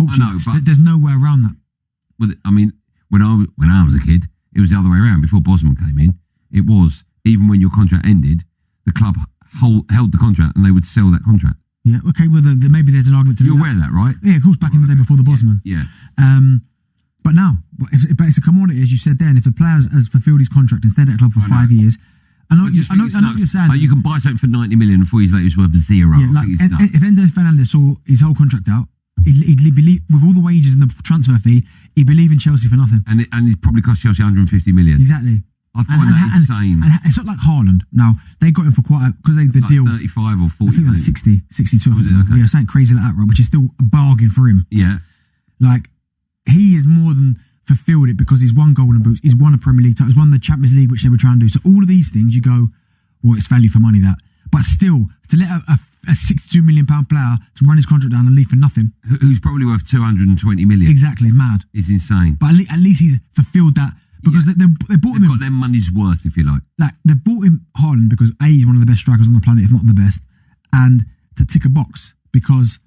talk to I know, you. but There's no way around that. Well, I mean, when I was a kid, it was the other way around. Before Bosman came in, it was even when your contract ended, the club held the contract and they would sell that contract. Yeah, okay, well, maybe there's an argument to You're aware of that, right? Yeah, of course, back in the day before the Bosman. Yeah. But now, but it's a commodity, as you said then. If the player has fulfilled his contract and stayed at a club for 5 years, I know what you're saying. Like you can buy something for 90 million and 4 years later it's worth zero. Yeah, like, if Enzo Fernandez saw his whole contract out, he'd believe, with all the wages and the transfer fee, he'd be leaving Chelsea for nothing. And it probably cost Chelsea 150 million. Exactly. I find that insane. And it's not like Haaland. Now, they got him for quite because the like deal 35 or 40. I think like 60, 62. Okay. Yeah, something crazy like that, right? Which is still a bargain for him. Yeah. Like, he has more than fulfilled it because he's won Golden Boots, he's won a Premier League title, he's won the Champions League, which they were trying to do. So all of these things, you go, well, it's value for money, that. But still, to let a £62 million player to run his contract down and leave for nothing. Who's probably worth 220 million. Exactly, mad. It's insane. But at least he's fulfilled that. Because they bought him. They've got their money's worth, if you like. Like, they've bought him Haaland because A, he's one of the best strikers on the planet, if not the best, and to tick a box because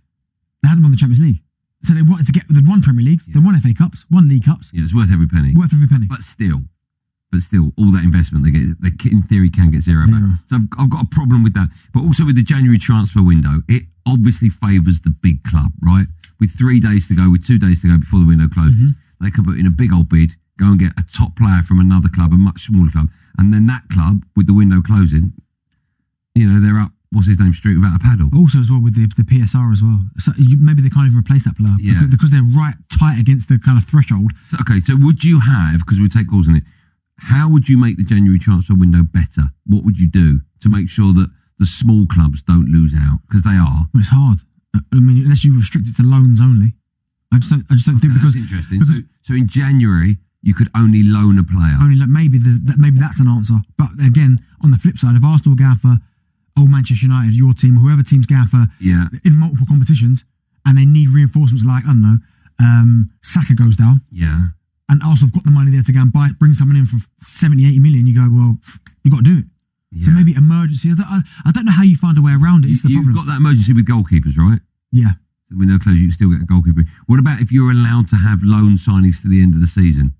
they had him on the Champions League. So they wanted to get, they'd won Premier League, they won FA Cups, won League Cups. Yeah, it's worth every penny. Worth every penny. But still, all that investment they get, they in theory can get zero back. So I've got a problem with that. But also with the January transfer window, it obviously favours the big club, right? With 3 days to go, with 2 days to go before the window closes, they can put in a big old bid, go and get a top player from another club, a much smaller club, and then that club, with the window closing, they're up, what's his name, street without a paddle. Also as well with the PSR as well. So maybe they can't even replace that player because they're right tight against the kind of threshold. So, okay, so would you have, because we'll take calls on it, how would you make the January transfer window better? What would you do to make sure that the small clubs don't lose out? Because they are. Well, it's hard. I mean, unless you restrict it to loans only. I just don't think because... That's interesting. So in January, you could only loan a player. Maybe that's an answer. But again, on the flip side, if Arsenal go for old Manchester United, your team, whoever team's going for in multiple competitions, and they need reinforcements like, I don't know, Saka goes down. Yeah. And Arsenal have got the money there to go and bring someone in for 70, 80 million. You go, well, you've got to do it. Yeah. So maybe emergency. I don't know how you find a way around it. You've got that emergency with goalkeepers, right? Yeah. So when they're closed, you can still get a goalkeeper. What about if you're allowed to have loan signings to the end of the season?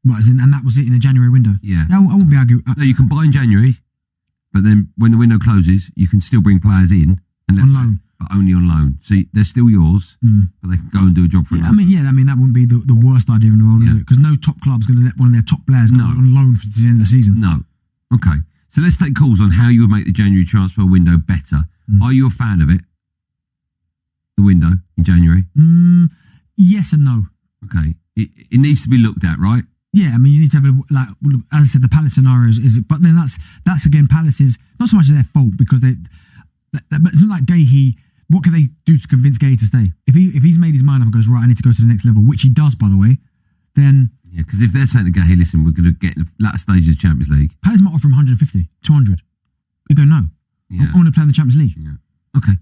Right, and that was it in the January window? Yeah. I won't be arguing. No, you can buy in January, but then when the window closes, you can still bring players in. On loan. But only on loan. So they're still yours, but they can go and do a job for you. I mean, that wouldn't be the worst idea in the world, is it? Because no top club's going to let one of their top players go on loan for the end of the season. No. Okay. So let's take calls on how you would make the January transfer window better. Are you a fan of it? The window in January? Yes and no. Okay. It needs to be looked at, right? Yeah, I mean, you need to have as I said, the Palace scenarios but then that's again Palace's not so much their fault because but it's not like Gahey. What can they do to convince Gahey to stay? If he's made his mind up and goes, right, I need to go to the next level, which he does, by the way, then yeah, because if they're saying to Gahey, listen, we're going to get in the latter stages of the Champions League, Palace might offer him 150, 200. They go, no, I want to play in the Champions League. Yeah. Okay.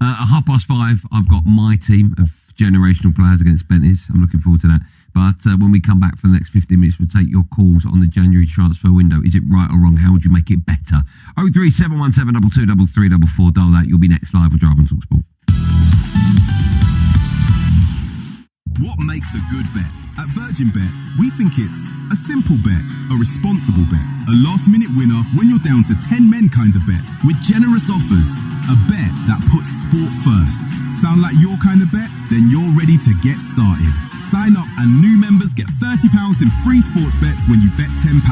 At 5:30, I've got my team of generational players against Bentley's. I'm looking forward to that. But when we come back for the next 15 minutes, we'll take your calls on the January transfer window. Is it right or wrong? How would you make it better? 03717 223344. Dial that. You'll be next live with Drive on TalkSport. What makes a good bet? At Virgin Bet, we think it's a simple bet, a responsible bet, a last-minute winner when you're down to 10 men kind of bet, with generous offers, a bet that puts sport first. Sound like your kind of bet? Then you're ready to get started. Sign up and new members get £30 in free sports bets when you bet £10.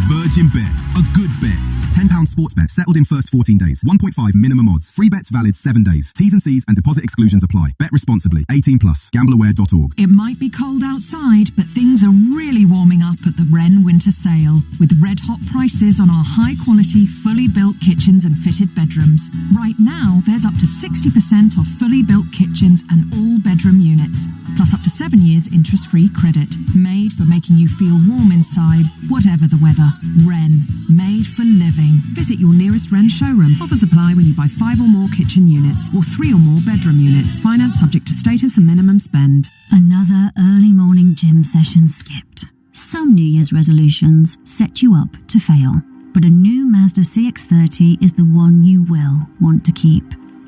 Virgin Bet, a good bet. £10 sports bet settled in first 14 days. 1.5 minimum odds. Free bets valid 7 days. T's and C's and deposit exclusions apply. Bet responsibly. 18+. Gambleaware.org. It might be cold outside, but things are really warming up at the Wren Winter Sale with red hot prices on our high quality, fully built kitchens and fitted bedrooms. Right now, there's up to 60% off fully built kitchens and all bedroom units. Plus up to 7 years interest-free credit. Made for making you feel warm inside, whatever the weather. Wren. Made for living. Visit your nearest Wren showroom. Offers apply when you buy 5 or more kitchen units or 3 or more bedroom units. Finance subject to status and minimum spend. Another early morning gym session skipped. Some New Year's resolutions set you up to fail. But a new Mazda CX-30 is the one you will want to keep.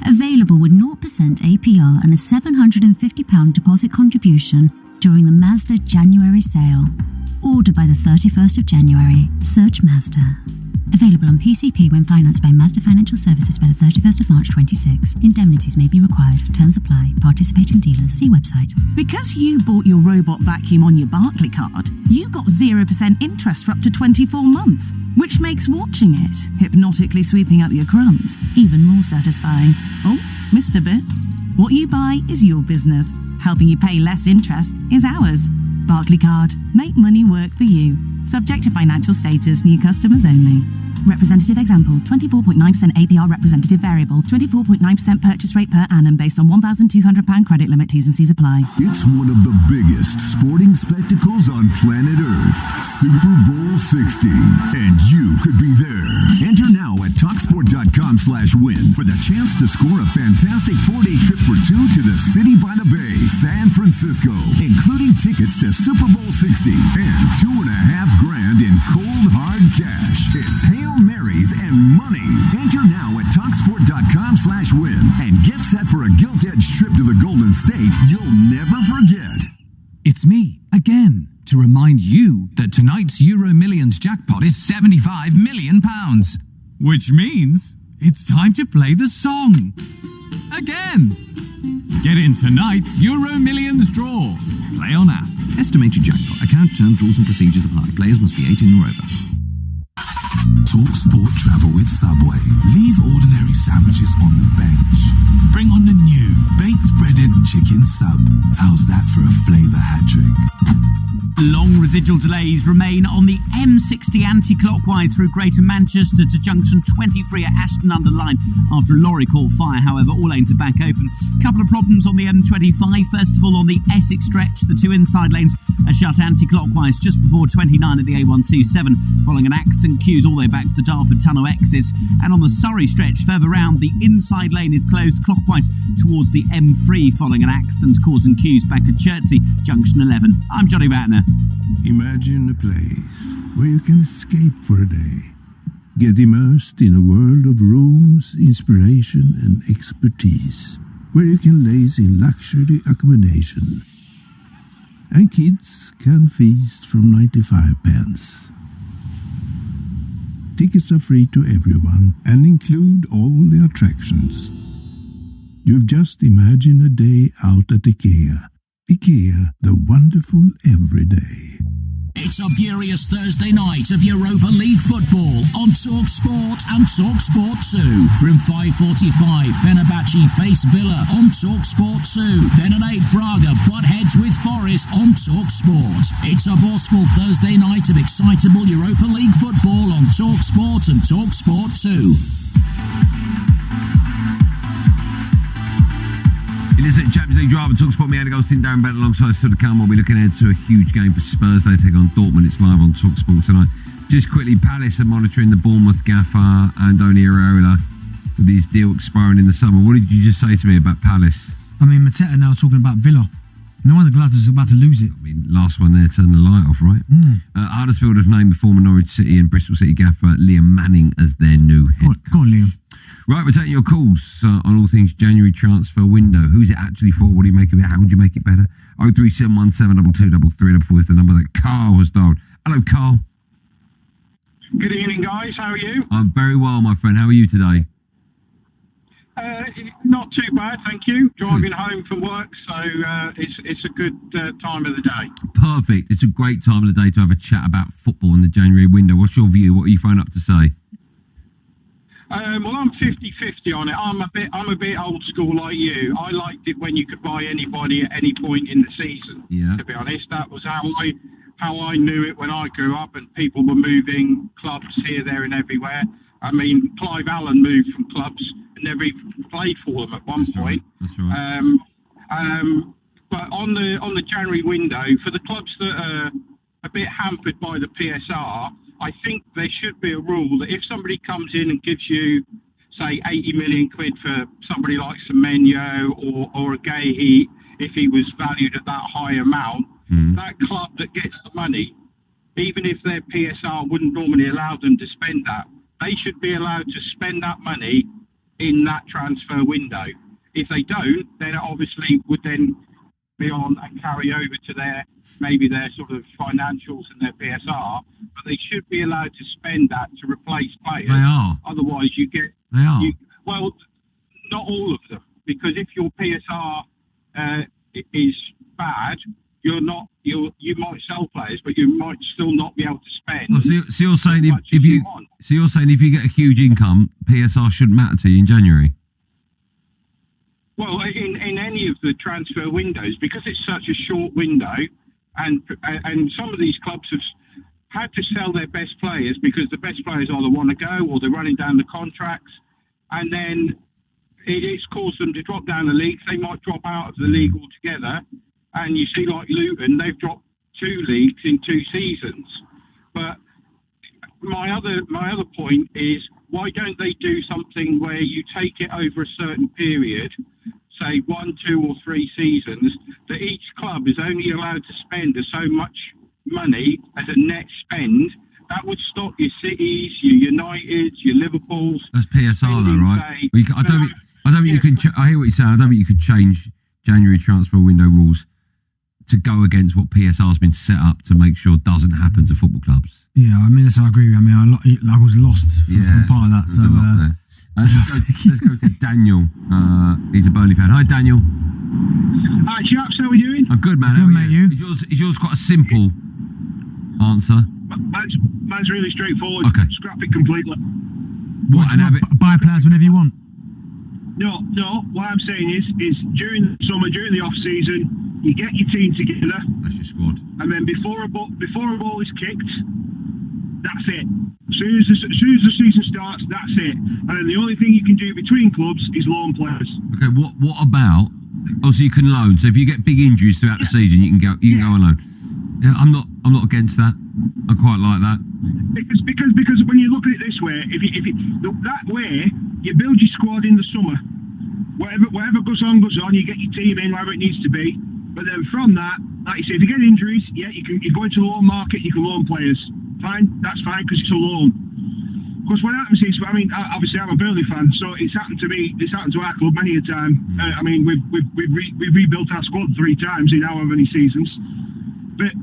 Available with 0% APR and a £750 deposit contribution during the Mazda January sale. Order by the 31st of January. Search Mazda. Available on PCP when financed by Mazda Financial Services by the 31st of March 26. Indemnities may be required. Terms apply. Participating dealers. See website. Because you bought your robot vacuum on your Barclay card, you got 0% interest for up to 24 months, which makes watching it, hypnotically sweeping up your crumbs, even more satisfying. Oh, Mr. Bit, what you buy is your business. Helping you pay less interest is ours. Barclay card. Make money work for you. Subject to financial status. New customers only. Representative example, 24.9% APR representative variable, 24.9% purchase rate per annum based on £1,200 credit limit. T's and C's apply. It's one of the biggest sporting spectacles on planet Earth, Super Bowl 60, and you could be there. Enter now at TalkSport.com/win for the chance to score a fantastic 4-day trip for two to the City by the Bay, San Francisco, including tickets to Super Bowl 60 and $2.5 grand in cold hard cash. It's Hail Marys and money. Enter now at TalkSport.com/win and get set for a gilt-edged trip to the Golden State you'll never forget. It's me, again, to remind you that tonight's Euro Millions jackpot is £75 million. Which means it's time to play the song. Again. Get in tonight's Euro Millions draw. Play on app. Estimated jackpot. Account terms, rules and procedures apply. Players must be 18 or over. Talk Sport travel with Subway. Leave ordinary sandwiches on the bench. Bring on the new baked breaded chicken sub. How's that for a flavour hat trick? Long residual delays remain on the M60 anti-clockwise through Greater Manchester to junction 23 at Ashton-under-Lyne after a lorry caught fire. However, all lanes are back open. Couple of problems on the M25. First of all, on the Essex stretch, the two inside lanes are shut anti-clockwise just before 29 at the A127 following an accident. Queues all the way back to the Dartford Tunnel exits. And on the Surrey stretch, further round, the inside lane is closed clockwise towards the M3 following an accident causing queues back to Chertsey Junction 11. I'm Johnny Ratner. Imagine a place where you can escape for a day. Get immersed in a world of rooms, inspiration and expertise. Where you can laze in luxury accommodation. And kids can feast from 95 pence. Tickets are free to everyone and include all the attractions. You've just imagined a day out at IKEA. IKEA, the wonderful everyday. It's a furious Thursday night of Europa League football on Talk Sport and Talk Sport 2. From 5:45, Fenerbahce face Villa on Talk Sport 2. Then at 8, Braga butt heads with Forest on Talk Sport. It's a forceful Thursday night of excitable Europa League football on Talk Sport and Talk Sport 2. It is a Champions League drive and Talk Sport. Me, Andy Goldstein, Darren Bent alongside still to come. We'll be looking ahead to a huge game for Spurs. They take on Dortmund. It's live on Talk Sport tonight. Just quickly, Palace are monitoring the Bournemouth gaffer Andoni Iraola with his deal expiring in the summer. What did you just say to me about Palace? I mean, Mateta now talking about Villa. No wonder Gladys is about to lose it. I mean, last one there turned the light off, right? Huddersfield have named the former Norwich City and Bristol City gaffer Liam Manning as their new head coach. Go on, Liam. Right, we're taking your calls on all things January transfer window. Who's it actually for? What do you make of it? How would you make it better? 03717223344 is the number that Carl has dialed. Hello, Carl. Good evening, guys. How are you? I'm very well, my friend. How are you today? Not too bad, thank you. Driving home from work, so it's a good time of the day. Perfect. It's a great time of the day to have a chat about football in the January window. What's your view? What are you throwing up to say? Well, I'm 50-50 on it. I'm a bit old school like you. I liked it when you could buy anybody at any point in the season. Yeah. To be honest, that was how I knew it when I grew up, and people were moving clubs here, there, and everywhere. I mean, Clive Allen moved from clubs and never even played for them at one point. That's right. But on the January window, for the clubs that are a bit hampered by the PSR, I think there should be a rule that if somebody comes in and gives you, say, 80 million quid for somebody like Semenyo or a Gahey, if he was valued at that high amount, that club that gets the money, even if their PSR wouldn't normally allow them to spend that, they should be allowed to spend that money in that transfer window. If they don't, then it obviously would then be on and carry over to their sort of financials and their PSR, but they should be allowed to spend that to replace players. They are. Otherwise, you get. They are. Well, not all of them, because if your PSR is bad, you might sell players, but you might still not be able to spend. Oh, so you're saying if you get a huge income, PSR shouldn't matter to you in January? Well, in any of the transfer windows, because it's such a short window, and some of these clubs have had to sell their best players because the best players either want to go or they're running down the contracts, and then it's caused them to drop down the leagues. They might drop out of the league altogether, and you see like Luton, they've dropped 2 leagues in 2 seasons. But my other point is, why don't they do something where you take it over a certain period, say 1, 2 or 3 seasons, that each club is only allowed to spend so much money as a net spend? That would stop your Cities, your Uniteds, your Liverpools. That's PSR though, right? I don't think you can. I hear what you're saying. I don't think you could change January transfer window rules to go against what PSR has been set up to make sure doesn't happen to football clubs. Yeah, I mean, I agree. I mean, I was lost from part of that. So, let's go to Daniel. He's a Burnley fan. Hi, Daniel. Hi, chaps. How are we doing? I'm good, man. Good, mate. You? Is yours quite a simple answer? Mine's really straightforward. Okay. Scrap it completely. What? Buy players whenever you want. No. What I'm saying is during the summer, during the off season, you get your team together. That's your squad. And then before a ball is kicked, that's it. As soon as the season starts, that's it. And then the only thing you can do between clubs is loan players. Okay. What about? So you can loan. So if you get big injuries throughout the season, you can go on loan. Yeah, I'm not against that. I quite like that. Because when you look at it this way, if that way, you build your squad in the summer. Whatever goes on, you get your team in wherever it needs to be. But then from that, like you say, if you get injuries, you go into the loan market, you can loan players. Fine, that's fine, because it's a loan. Because what happens is, I mean, obviously I'm a Burnley fan, so it's happened to me, it's happened to our club many a time. I mean, we've rebuilt our squad 3 times in however many seasons. But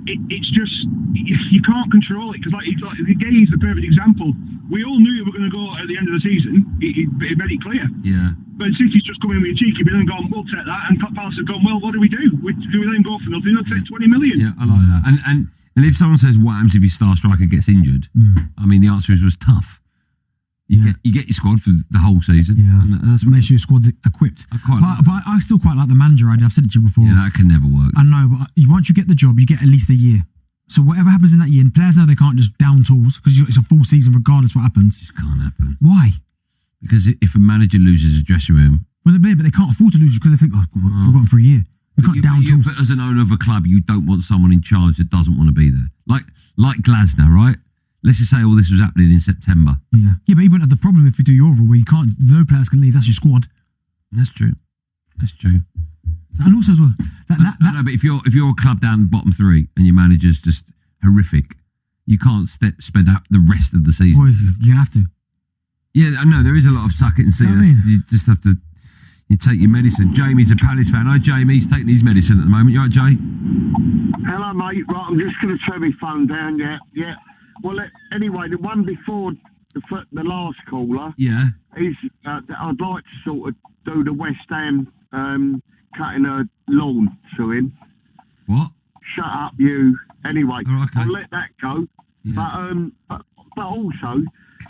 it's just, you can't control it, because like Gay is the perfect example. We all knew we were going to go at the end of the season. It made it clear. Yeah. But City's just come in with a cheeky bill and gone, we'll take that. And Palace have gone, well, what do? We let him go for nothing? They'll take 20 million. Yeah, I like that. And if someone says, what happens if your star striker gets injured? I mean, the answer was tough. You get your squad for the whole season. Yeah, and that's what makes your squad's equipped. But I still quite like the manager idea. I've said it to you before. Yeah, that can never work. I know, but once you get the job, you get at least a year. So whatever happens in that year, and players know they can't just down tools, because it's a full season regardless what happens. It just can't happen. Why? Because if a manager loses a dressing room... Well, but they can't afford to lose because they think, we've got them for a year. We can't down tools. But as an owner of a club, you don't want someone in charge that doesn't want to be there. Like Glasner, right? Let's just say all this was happening in September. Yeah, but you wouldn't have the problem if you do your rule where you can't, no players can leave, that's your squad. That's true. And also as well, I know, but if you're a club down bottom 3 and your manager's just horrific, you can't spend out the rest of the season. Well, you have to. Yeah, I know, there is a lot of suck it and see. You just have to, you take your medicine. Jamie's a Palace fan. Hi, Jamie. He's taking his medicine at the moment. You all right, Jay? Hello, mate. Right, I'm just going to turn my phone down. Yeah. Well, anyway, the one before the last caller. Yeah. Is I'd like to sort of do the West Ham cutting a lawn to him. What? Shut up, you. Anyway, oh, okay. I'll let that go. Yeah. But also,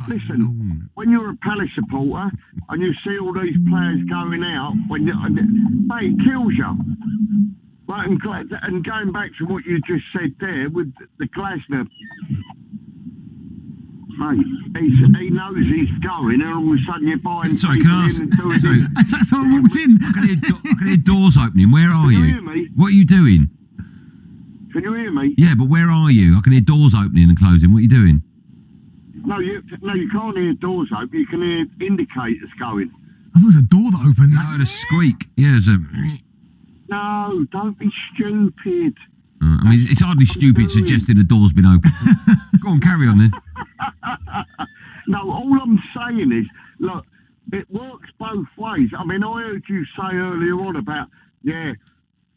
listen, when you're a Palace supporter and you see all these players going out, mate, it kills you. Right, and going back to what you just said there with the Glasner, mate, he knows he's going, and all of a sudden you're buying. Sorry, can I ask? Someone walked in. I can hear doors opening. Where are you? Can you hear me? What are you doing? Can you hear me? Yeah, but where are you? I can hear doors opening and closing. What are you doing? No, you can't hear doors open. You can hear indicators going. I thought it was a door that opened. I heard a squeak. Yeah, there's a... No, don't be stupid. I mean, it's hardly stupid suggesting the door's been opened. Go on, carry on then. No, all I'm saying is, look, it works both ways. I mean, I heard you say earlier on about,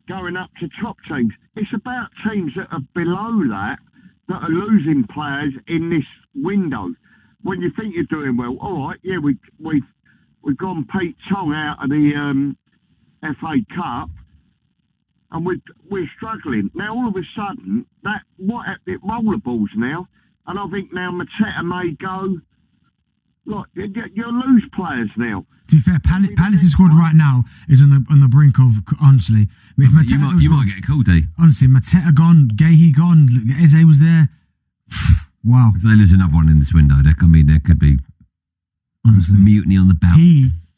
going up to top teams. It's about teams that are below that are losing players in this window. When you think you're doing well, all right, we've gone Pete Tong out of the FA Cup, and we're struggling. Now, all of a sudden, it rollerballs now, and I think now Mateta may go. Look, you lose players now. To be fair, Palace's squad right now is on the brink of, honestly. If Mateta you might get a call, D. Honestly, Mateta gone, Gahey gone, Eze was there. Wow. If they lose another one in this window, there could be honestly mutiny on the belt.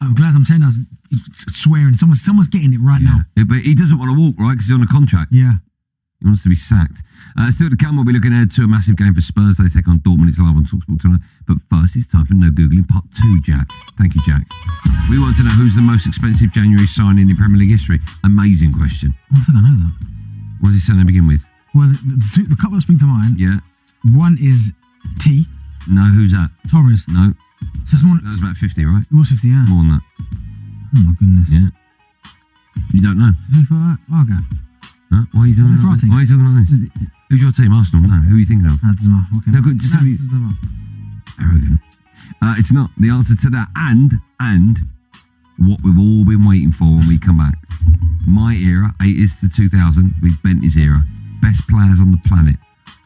I'm glad I'm saying that. Swearing, someone's getting it right now. Yeah, but he doesn't want to walk, right? Because he's on a contract. Yeah. He wants to be sacked. Still to come, we'll be looking ahead to a massive game for Spurs. They take on Dortmund. It's live on TalkSport tonight. But first, it's time for No Googling Part 2, Jack. Thank you, Jack. We want to know who's the most expensive January signing in Premier League history. Amazing question. I think I know that. What does his surname begin with? Well, the couple that spring to mind. Yeah. One is T. No, who's that? Torres. No. So it's more, that was about 50, right? It was 50, yeah. More than that. Oh my goodness. Yeah. You don't know? Arga. Huh? Why are you doing like this? Why are you talking like this? Who's your team? Arsenal? No. Who are you thinking of? Okay. No, good. Just arrogant. It's not. The answer to that and what we've all been waiting for when we come back. My era, 80s to 2000, with Bentley's era. Best players on the planet.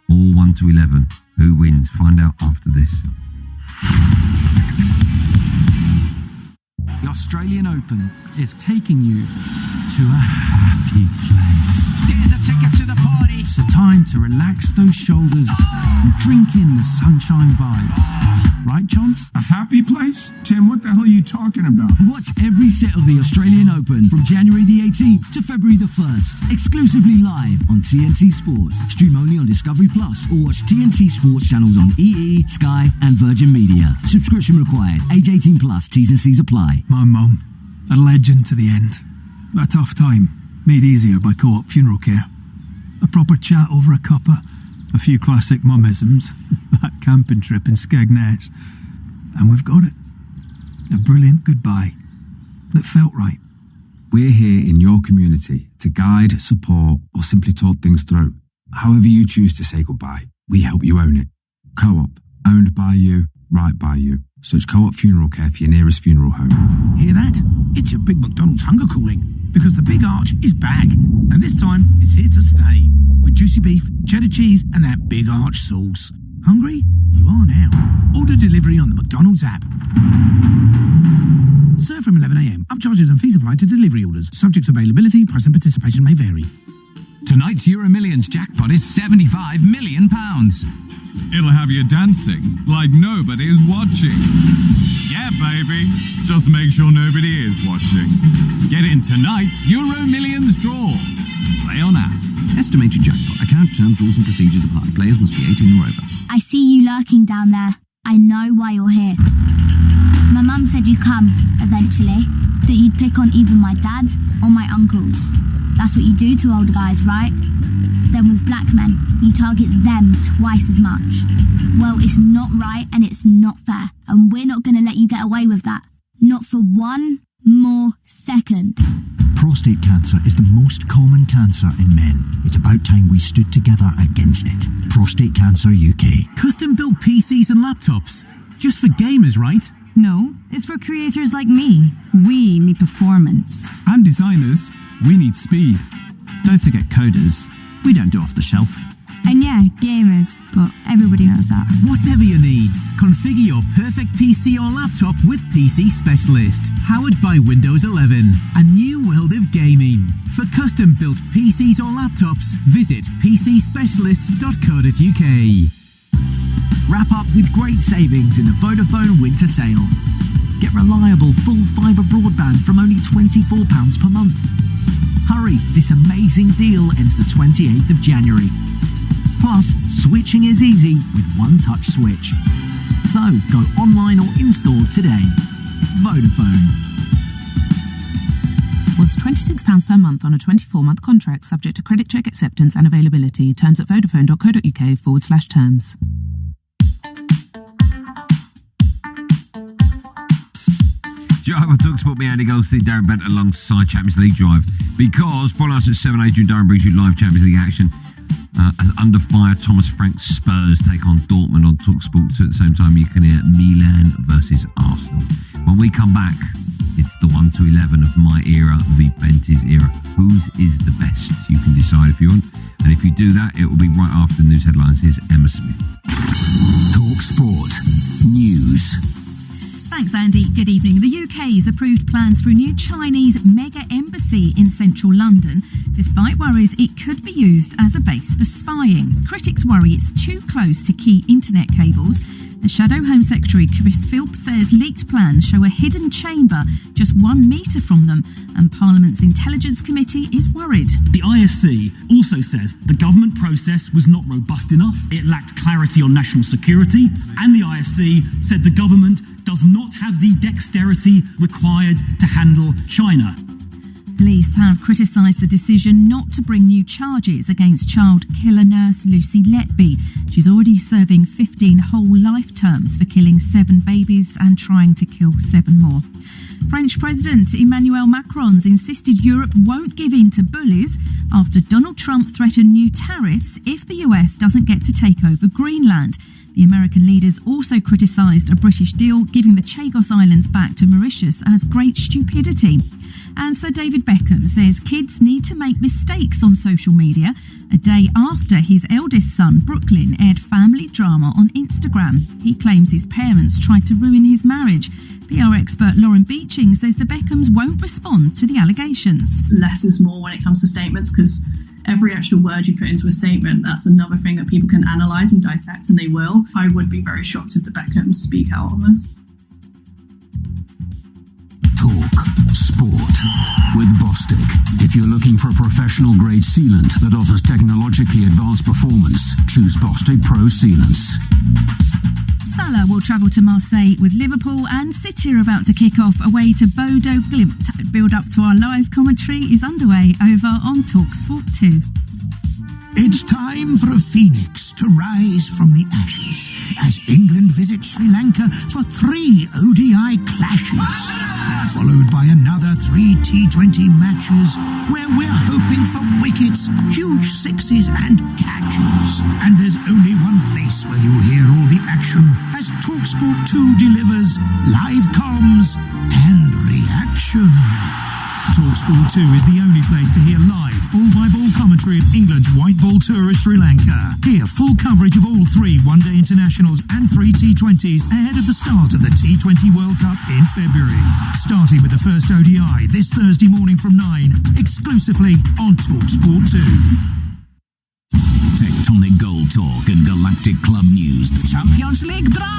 All 1 to 11. Who wins? Find out after this. The Australian Open is taking you to a happy place. There's a ticket to the party. It's a time to relax those shoulders and drink in the sunshine vibes. Right, John? A happy place? Tim, what the hell are you talking about? Watch every set of the Australian Open from January the 18th to February the 1st. Exclusively live on TNT Sports. Stream only on Discovery Plus or watch TNT Sports channels on EE, Sky and Virgin Media. Subscription required. Age 18 plus. T's and C's apply. My mum, a legend to the end. A tough time, made easier by Co-op Funeral Care. A proper chat over a cuppa, a few classic mummisms, that camping trip in Skegness, and we've got it. A brilliant goodbye that felt right. We're here in your community to guide, support, or simply talk things through. However you choose to say goodbye, we help you own it. Co-op, owned by you, right by you. Search Co-op Funeral Care for your nearest funeral home. Hear that? It's your Big McDonald's hunger calling. Because the Big Arch is back. And this time, it's here to stay. With juicy beef, cheddar cheese, and that Big Arch sauce. Hungry? You are now. Order delivery on the McDonald's app. Serve from 11 a.m. Upcharges and fees apply to delivery orders. Subject to availability, price and participation may vary. Tonight's Euro Millions jackpot is £75 million. It'll have you dancing like nobody is watching. Yeah, baby. Just make sure nobody is watching. Get in tonight's Euro Millions draw. Play on app. Estimated jackpot. Account terms, rules and procedures apply. Players must be 18 or over. I see you lurking down there. I know why you're here. My mum said you'd come, eventually. That you'd pick on either my dad or my uncles. That's what you do to older guys, right? Then with black men, you target them twice as much. Well, it's not right and it's not fair. And we're not going to let you get away with that. Not for one more second. Prostate cancer is the most common cancer in men. It's about time we stood together against it. Prostate Cancer UK. Custom-built PCs and laptops. Just for gamers, right? No, it's for creators like me. We need performance. And designers, we need speed. Don't forget coders. We don't do off the shelf. And yeah, gamers, but everybody knows that. Whatever your needs, configure your perfect PC or laptop with PC Specialist. Powered by Windows 11. A new world of gaming. For custom-built PCs or laptops, visit pcspecialists.co.uk. Wrap up with great savings in the Vodafone winter sale. Get reliable full fibre broadband from only £24 per month. Hurry, this amazing deal ends the 28th of January. Plus, switching is easy with one-touch switch. So, go online or in-store today. Vodafone. Was £26 per month on a 24-month contract subject to credit check acceptance and availability. Terms at vodafone.co.uk/terms. Drive on TalkSport, me, Andy Goldstein, Darren Bent alongside Champions League Drive. Because following us at 7, Adrian Darren brings you live Champions League action. As under fire, Thomas Frank's Spurs take on Dortmund on TalkSport 2. At the same time, you can hear Milan versus Arsenal. When we come back, it's the 1 to 11 of my era v Benty's era. Whose is the best? You can decide if you want. And if you do that, it will be right after the news headlines. Here's Emma Smith. TalkSport News. Thanks, Andy. Good evening. The UK has approved plans for a new Chinese mega embassy in central London, despite worries it could be used as a base for spying. Critics worry it's too close to key internet cables. The Shadow Home Secretary, Chris Philp, says leaked plans show a hidden chamber just 1 metre from them, and Parliament's Intelligence Committee is worried. The ISC also says the government process was not robust enough, it lacked clarity on national security, and the ISC said the government does not have the dexterity required to handle China. Police have criticised the decision not to bring new charges against child killer nurse Lucy Letby. She's already serving 15 whole life terms for killing 7 babies and trying to kill 7 more. French President Emmanuel Macron's insisted Europe won't give in to bullies after Donald Trump threatened new tariffs if the US doesn't get to take over Greenland. The American leaders also criticised a British deal giving the Chagos Islands back to Mauritius as great stupidity. And Sir David Beckham says kids need to make mistakes on social media a day after his eldest son, Brooklyn, aired family drama on Instagram. He claims his parents tried to ruin his marriage. PR expert Lauren Beeching says the Beckhams won't respond to the allegations. Less is more when it comes to statements, because every actual word you put into a statement, that's another thing that people can analyse and dissect, and they will. I would be very shocked if the Beckhams speak out on this. Talk Sport with Bostik. If you're looking for a professional grade sealant that offers technologically advanced performance, choose Bostik Pro Sealants. Salah will travel to Marseille with Liverpool, and City are about to kick off away to Bodo Glimt. Build up to our live commentary is underway over on TalkSport 2. It's time for a phoenix to rise from the ashes as England visit Sri Lanka for 3 ODI clashes, followed by another 3 T20 matches where we're hoping for wickets, huge sixes and catches. And there's only one place where you'll hear all the action as TalkSport 2 delivers live comms and reaction. TalkSport 2 is the only place to hear live ball-by-ball commentary of England's white ball tour of Sri Lanka. Hear full coverage of all 3 one-day internationals and 3 T20s ahead of the start of the T20 World Cup in February. Starting with the first ODI this Thursday morning from 9, exclusively on TalkSport 2. Tectonic Goal Talk and Galactic Club News. The Champions League Drive.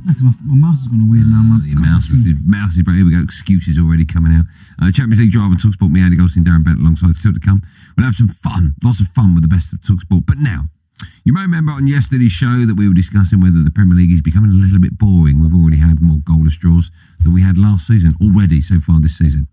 My mouse is going to weird now, man. Your mouse is great. Here we go. Excuses already coming out. Champions League Drive on TalkSport. Me, Andy Goldstein, Darren Bent alongside. Still to come. We'll have some fun. Lots of fun with the best of TalkSport. But now, you may remember on yesterday's show that we were discussing whether the Premier League is becoming a little bit boring. We've already had more goalless draws than we had last season already so far this season.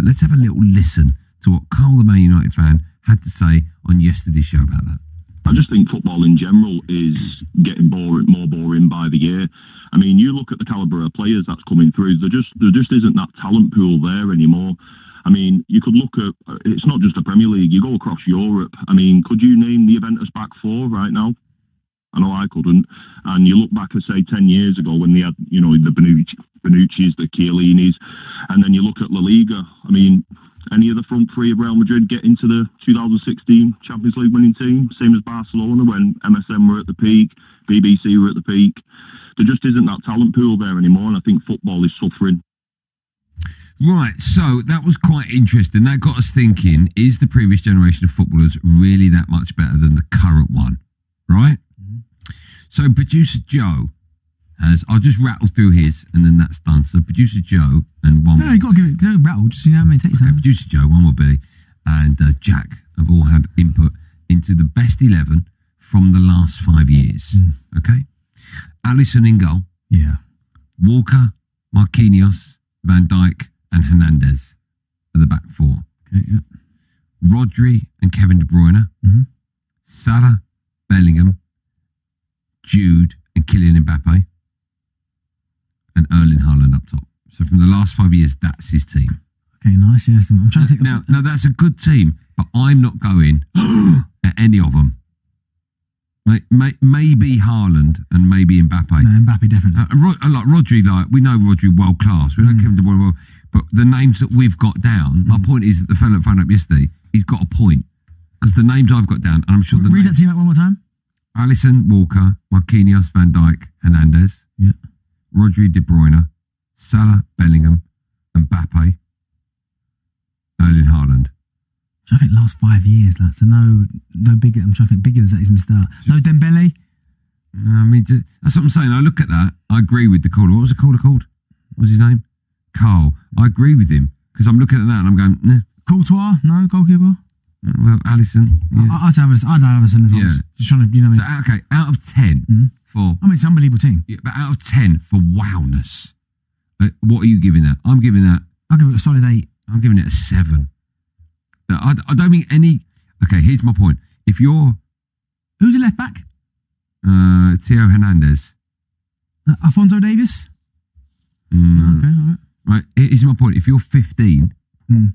Let's have a little listen to what Carl, the Man United fan, had to say on yesterday's show about that. I just think football in general is getting more boring by the year. I mean, you look at the calibre of players that's coming through, there just isn't that talent pool there anymore. I mean, you could look at, it's not just the Premier League, you go across Europe. I mean, could you name the Juventus back four right now? I know I couldn't. And you look back at, say, 10 years ago when they had, you know, the Bonucci's, the Chiellinis, and then you look at La Liga. I mean, any of the front three of Real Madrid get into the 2016 Champions League winning team? Same as Barcelona when MSN were at the peak, BBC were at the peak. there just isn't that talent pool there anymore, and I think football is suffering. Right, so that was quite interesting. That got us thinking, is the previous generation of footballers really that much better than the current one? Right? Mm-hmm. So producer Joe has, I'll just rattle through his and then that's done. So producer Joe and one... No, you got to give it, don't rattle, just see how many takes. Okay, producer Joe, one more Billy, and Jack have all had input into the best 11 from the last 5 years. Okay? Alisson in goal. Yeah. Walker, Marquinhos, Van Dijk, and Hernandez at the back four. Okay, yeah. Rodri and Kevin De Bruyne. Mm-hmm. Salah, Bellingham, Jude, and Kylian Mbappe. And Erling Haaland up top. So from the last 5 years, that's his team. Okay, nice. Yes, I'm trying to think. Now that's a good team, but I'm not going at any of them. Maybe Haaland and maybe Mbappe. No, Mbappe definitely. Like Rodri, we know Rodri world class. We know Kevin De Bruyne well, but the names that we've got down. My point is that the fellow that phoned up yesterday, he's got a point because the names I've got down, and I'm sure read that team out one more time. Alisson, Walker, Marquinhos, Van Dijk, Hernandez. Yeah. Rodri, De Bruyne, Salah, Bellingham, Mbappe, Erling Haaland. I think last 5 years, like, so no bigger. I'm trying to think bigger than that. He's missed out. No Dembele. I mean, that's what I'm saying. I look at that. I agree with the caller. What was the caller called? What was his name? Carl. I agree with him because I'm looking at that and I'm going, nah. Courtois, no goalkeeper. Well, Alisson. Yeah. I'd have Alisson as well. Yeah. Just trying to, you know what I mean? So, okay, out of 10 for... I mean, it's an unbelievable team. Yeah, but out of 10 for wowness, what are you giving that? I'm giving that... I'll give it a solid 8. I'm giving it a 7. I don't think any... Okay, here's my point. If you're... Who's the left back? Theo Hernandez. Alphonso Davies? Okay, all right. Right, here's my point. If you're 15, in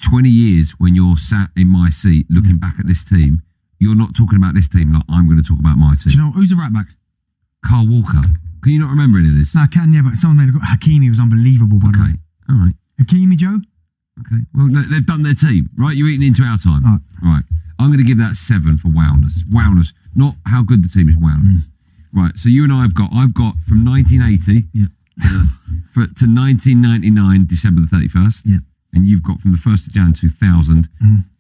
20 years, when you're sat in my seat looking back at this team, you're not talking about this team like I'm going to talk about my team. Do you know, who's the right back? Carl Walker. Can you not remember any of this? No, I can, yeah, but someone made a good... Hakimi was unbelievable, by the way. All right. Hakimi, Joe? Okay, well, they've done their team, right? You're eating into our time. All right. I'm going to give that 7 for wowness. Wowness, not how good the team is, wowness. Right, so you and I've got from 1980 to 1999, December the 31st. Yeah. And you've got from the 1st of Jan 2000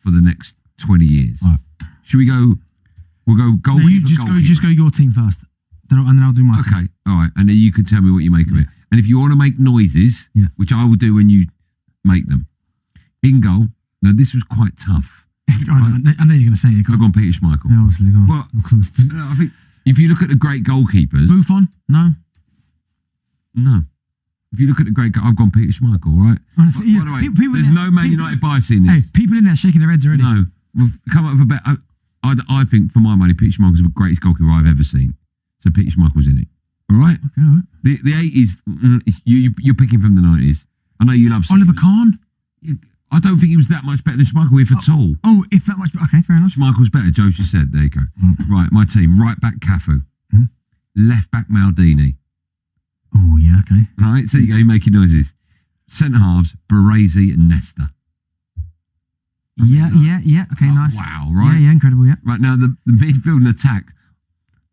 for the next 20 years. All right. Should we go? We'll go goalkeeper. No, just go your team first, and then I'll do my team. Okay, all right, and then you can tell me what you make of it. And if you want to make noises, which I will do when you make them, in goal. Now this was quite tough. I know you're going to say it. I've gone Peter Schmeichel. Yeah, obviously. Go on. Well, I think if you look at the great goalkeepers, Buffon, no. If you look at the great, I've gone Peter Schmeichel, right? By the way, there's no Man United bias in this. Hey, people in there shaking their heads already. No, we've come up with a bet. I think, for my money, Peter Schmeichel's the greatest goalkeeper I've ever seen. So Peter Schmeichel's in it. All right? Okay, all right. The 80s, you're picking from the 90s. I know you love... Oliver Kahn? I don't think he was that much better than Schmeichel, if at all. Oh, if that much... Okay, fair enough. Schmeichel's better, Joe just said. There you go. Right, my team. Right back, Cafu. Left back, Maldini. Oh, yeah, okay. Right, so you go, you're making noises. Centre halves, Baresi and Nesta. Yeah. Okay, nice. Wow, right? Yeah, incredible, yeah. Right, now, the midfield and attack,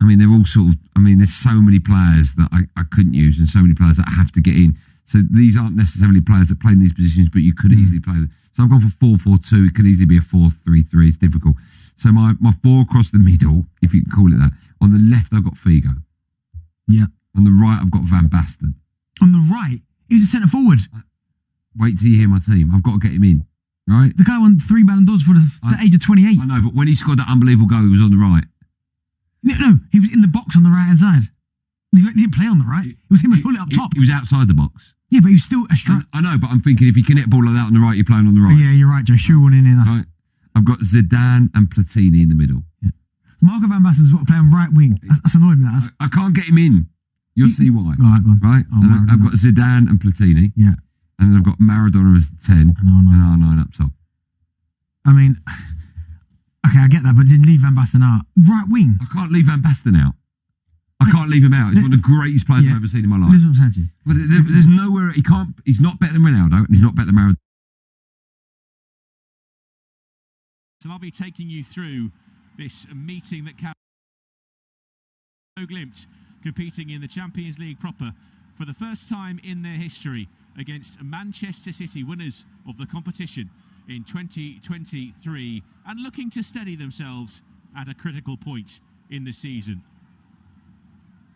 I mean, they're all sort of... I mean, there's so many players that I couldn't use and so many players that have to get in. So these aren't necessarily players that play in these positions, but you could easily play them. So I've gone for 4-4-2. It could easily be a 4-3-3. It's difficult. So my 4 across the middle, if you can call it that. On the left, I've got Figo. Yeah. On the right, I've got Van Basten. On the right? He was a centre forward. Wait till you hear my team. I've got to get him in. Right? The guy won 3 Ballon d'Ors for the age of 28. I know, but when he scored that unbelievable goal, he was on the right. No, he was in the box on the right-hand side. He didn't play on the right. It was him and pull it up top. He was outside the box. Yeah, but he was still a strike. I know, but I'm thinking if you can hit a ball like that on the right, you're playing on the right. Oh, yeah, you're right, Joe. Sure one in here. Right. I've got Zidane and Platini in the middle. Yeah. Marco Van Basten's playing right wing. That's annoying me. I can't get him in. You'll see why. Right, go on. Right? And I've got Zidane and Platini. Yeah. And then I've got Maradona as the 10 and R9 up top. I mean, okay, I get that, but didn't leave Van Basten out. Right wing. I can't leave Van Basten out. I can't leave him out. He's one of the greatest players I've ever seen in my life. But there's nowhere he can't. He's not better than Ronaldo, and he's not better than Maradona. So I'll be taking you through this meeting that Bodo Glimt competing in the Champions League proper for the first time in their history against Manchester City, winners of the competition in 2023, and looking to steady themselves at a critical point in the season.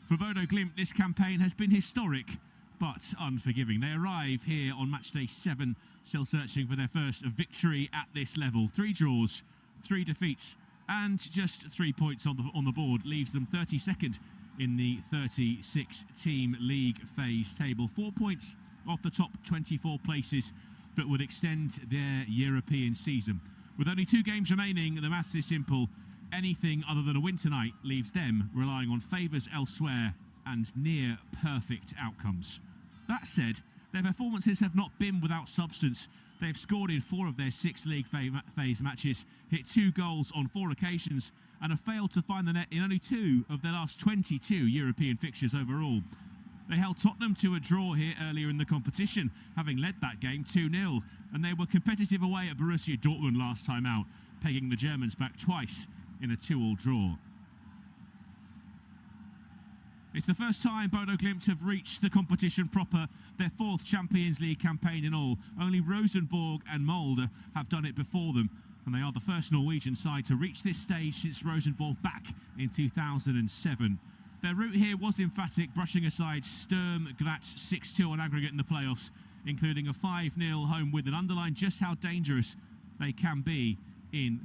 For Bodo Glimt, this campaign has been historic but unforgiving. They arrive here on match day 7, still searching for their first victory at this level. 3 draws, 3 defeats, and just 3 points on the board leaves them 32nd in the 36-team league phase table. 4 points off the top 24 places that would extend their European season. With only 2 games remaining, the maths is simple. Anything other than a win tonight leaves them relying on favours elsewhere and near perfect outcomes. That said, their performances have not been without substance. They've scored in 4 of their 6 league phase matches, hit 2 goals on 4 occasions, and have failed to find the net in only 2 of their last 22 European fixtures overall. They held Tottenham to a draw here earlier in the competition, having led that game 2-0, and they were competitive away at Borussia Dortmund last time out, pegging the Germans back twice in a 2-2 draw. It's the first time Bodo Glimt have reached the competition proper, their 4th Champions League campaign in all. Only Rosenborg and Molde have done it before them, and they are the first Norwegian side to reach this stage since Rosenborg back in 2007. Their route here was emphatic, brushing aside Sturm Graz 6-2 on aggregate in the playoffs, including a 5-0 home win, and underline just how dangerous they can be in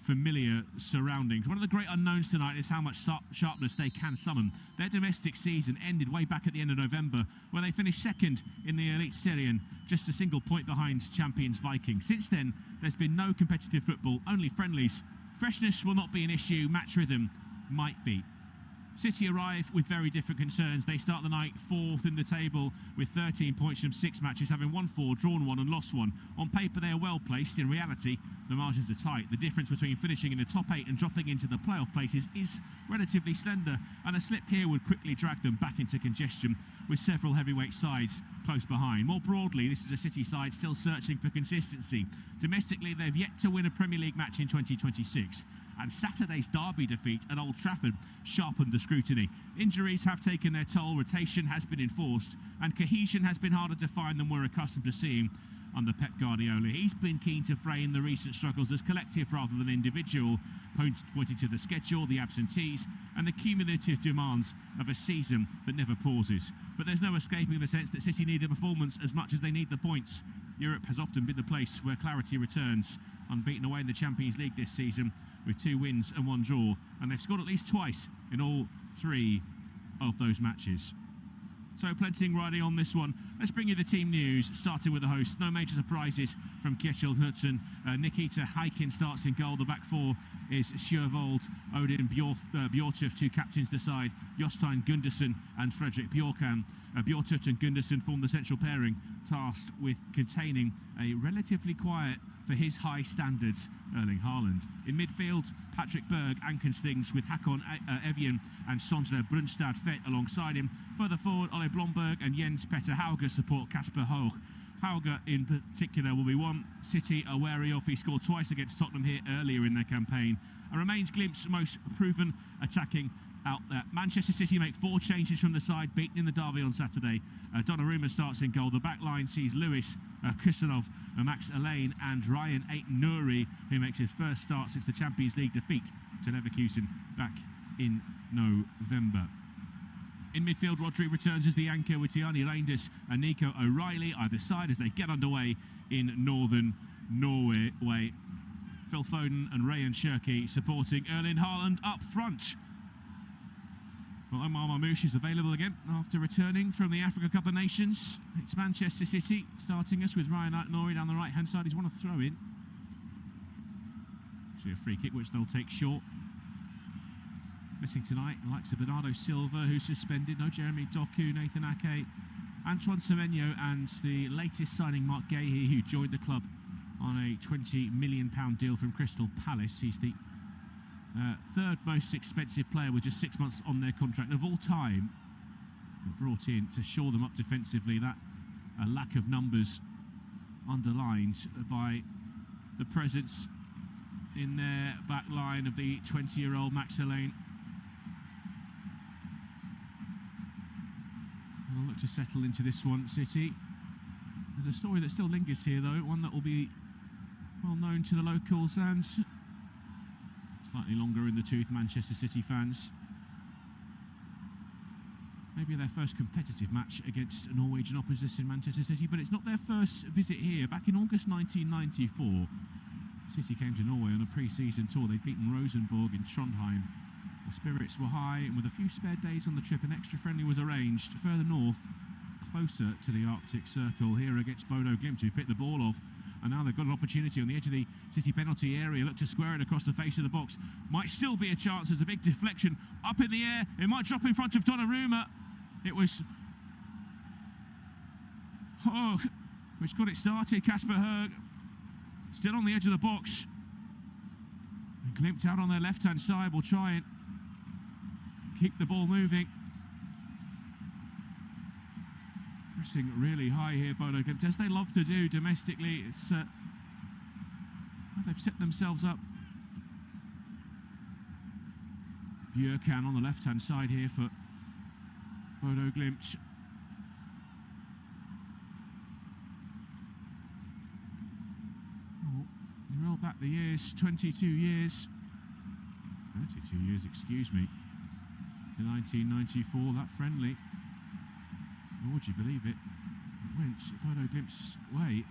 familiar surroundings. One of the great unknowns tonight is how much sharpness they can summon. Their domestic season ended way back at the end of November, where they finished 2nd in the Elite Serien, just a single point behind champions Viking. Since then, there's been no competitive football, only friendlies. Freshness will not be an issue, match rhythm might be. City arrive with very different concerns. They start the night 4th in the table with 13 points from 6 matches, having won 4, drawn 1 and lost 1. On paper they are well placed. In reality, the margins are tight. The difference between finishing in the top 8 and dropping into the playoff places is relatively slender, and a slip here would quickly drag them back into congestion, with several heavyweight sides close behind. More broadly, this is a City side still searching for consistency. Domestically, they've yet to win a Premier League match in 2026. And Saturday's derby defeat at Old Trafford sharpened the scrutiny. Injuries have taken their toll, rotation has been enforced, and cohesion has been harder to find than we're accustomed to seeing under Pep Guardiola. He's been keen to frame the recent struggles as collective rather than individual, pointing to the schedule, the absentees, and the cumulative demands of a season that never pauses. But there's no escaping the sense that City need a performance as much as they need the points. Europe has often been the place where clarity returns. Unbeaten away in the Champions League this season with 2 wins and 1 draw, and they've scored at least twice in all 3 of those matches. So plenty riding on this one. Let's bring you the team news, starting with the host. No major surprises from Kjetil Knutsen. Nikita Heikin starts in goal. The back 4 is Sjøvold, Odin Bjortuft, who captains the side, Jostein Gundersen and Fredrik Bjorkan. Bjortuft and Gundersen form the central pairing, tasked with containing a relatively quiet, for his high standards, Erling Haaland. In midfield, Patrick Berg anchors things with Hakon Evjen and Sondre Brunstad Fett alongside him. Further forward, Ole Blomberg and Jens Petter Hauge support Kasper Hoch. Hauge in particular will be one City are wary of. He scored twice against Tottenham here earlier in their campaign and remains Glimt's most proven attacking out there. Manchester City make 4 changes from the side, beaten in the derby on Saturday. Donnarumma starts in goal. The back line sees Lewis, Kristanov, Max Elaine and Ryan Ait-Nouri, who makes his first start since the Champions League defeat to Leverkusen back in November. In midfield, Rodri returns as the anchor with Tiani Reinders and Nico O'Reilly either side as they get underway in northern Norway. Phil Foden and Rayan Cherki supporting Erling Haaland up front. Well, Omar Marmoush is available again after returning from the Africa Cup of Nations. It's Manchester City starting us with Ryan Ait-Nouri down the right-hand side. He's won a throw-in. Actually a free kick which they'll take short. Missing tonight, the likes of Bernardo Silva, who's suspended. No Jeremy Doku, Nathan Ake, Antoine Semenyo, and the latest signing, Mark Gahey, who joined the club on a £20 million deal from Crystal Palace. He's the 3rd most expensive player with just 6 months on their contract of all time. Brought in to shore them up defensively. That a lack of numbers underlined by the presence in their back line of the 20-year-old Max Elaine. look to settle into this one, City. There's a story that still lingers here, though, one that will be well known to the locals and slightly longer in the tooth Manchester City fans. Maybe their first competitive match against a Norwegian opposition in Manchester City, but it's not their first visit here. Back in August 1994, City came to Norway on a pre-season tour. They'd beaten Rosenborg in Trondheim. The spirits were high, and with a few spare days on the trip, an extra friendly was arranged further north, closer to the Arctic Circle, here against Bodo Glimt, who picked the ball off. And now they've got an opportunity on the edge of the City penalty area. Look to square it across the face of the box. Might still be a chance. There's a big deflection up in the air. It might drop in front of Donnarumma. It was Høg which got it started. Kasper Høg still on the edge of the box. And Glimt out on their left-hand side will try and keep the ball moving. Pressing really high here, Bodo Glimt, as they love to do domestically. It's they've set themselves up. Bjørkan on the left-hand side here for Bodo Glimt. Oh, you roll back the years, 32 years, excuse me, to 1994, that friendly. Or would you believe it? It went Bodo Glimt's way.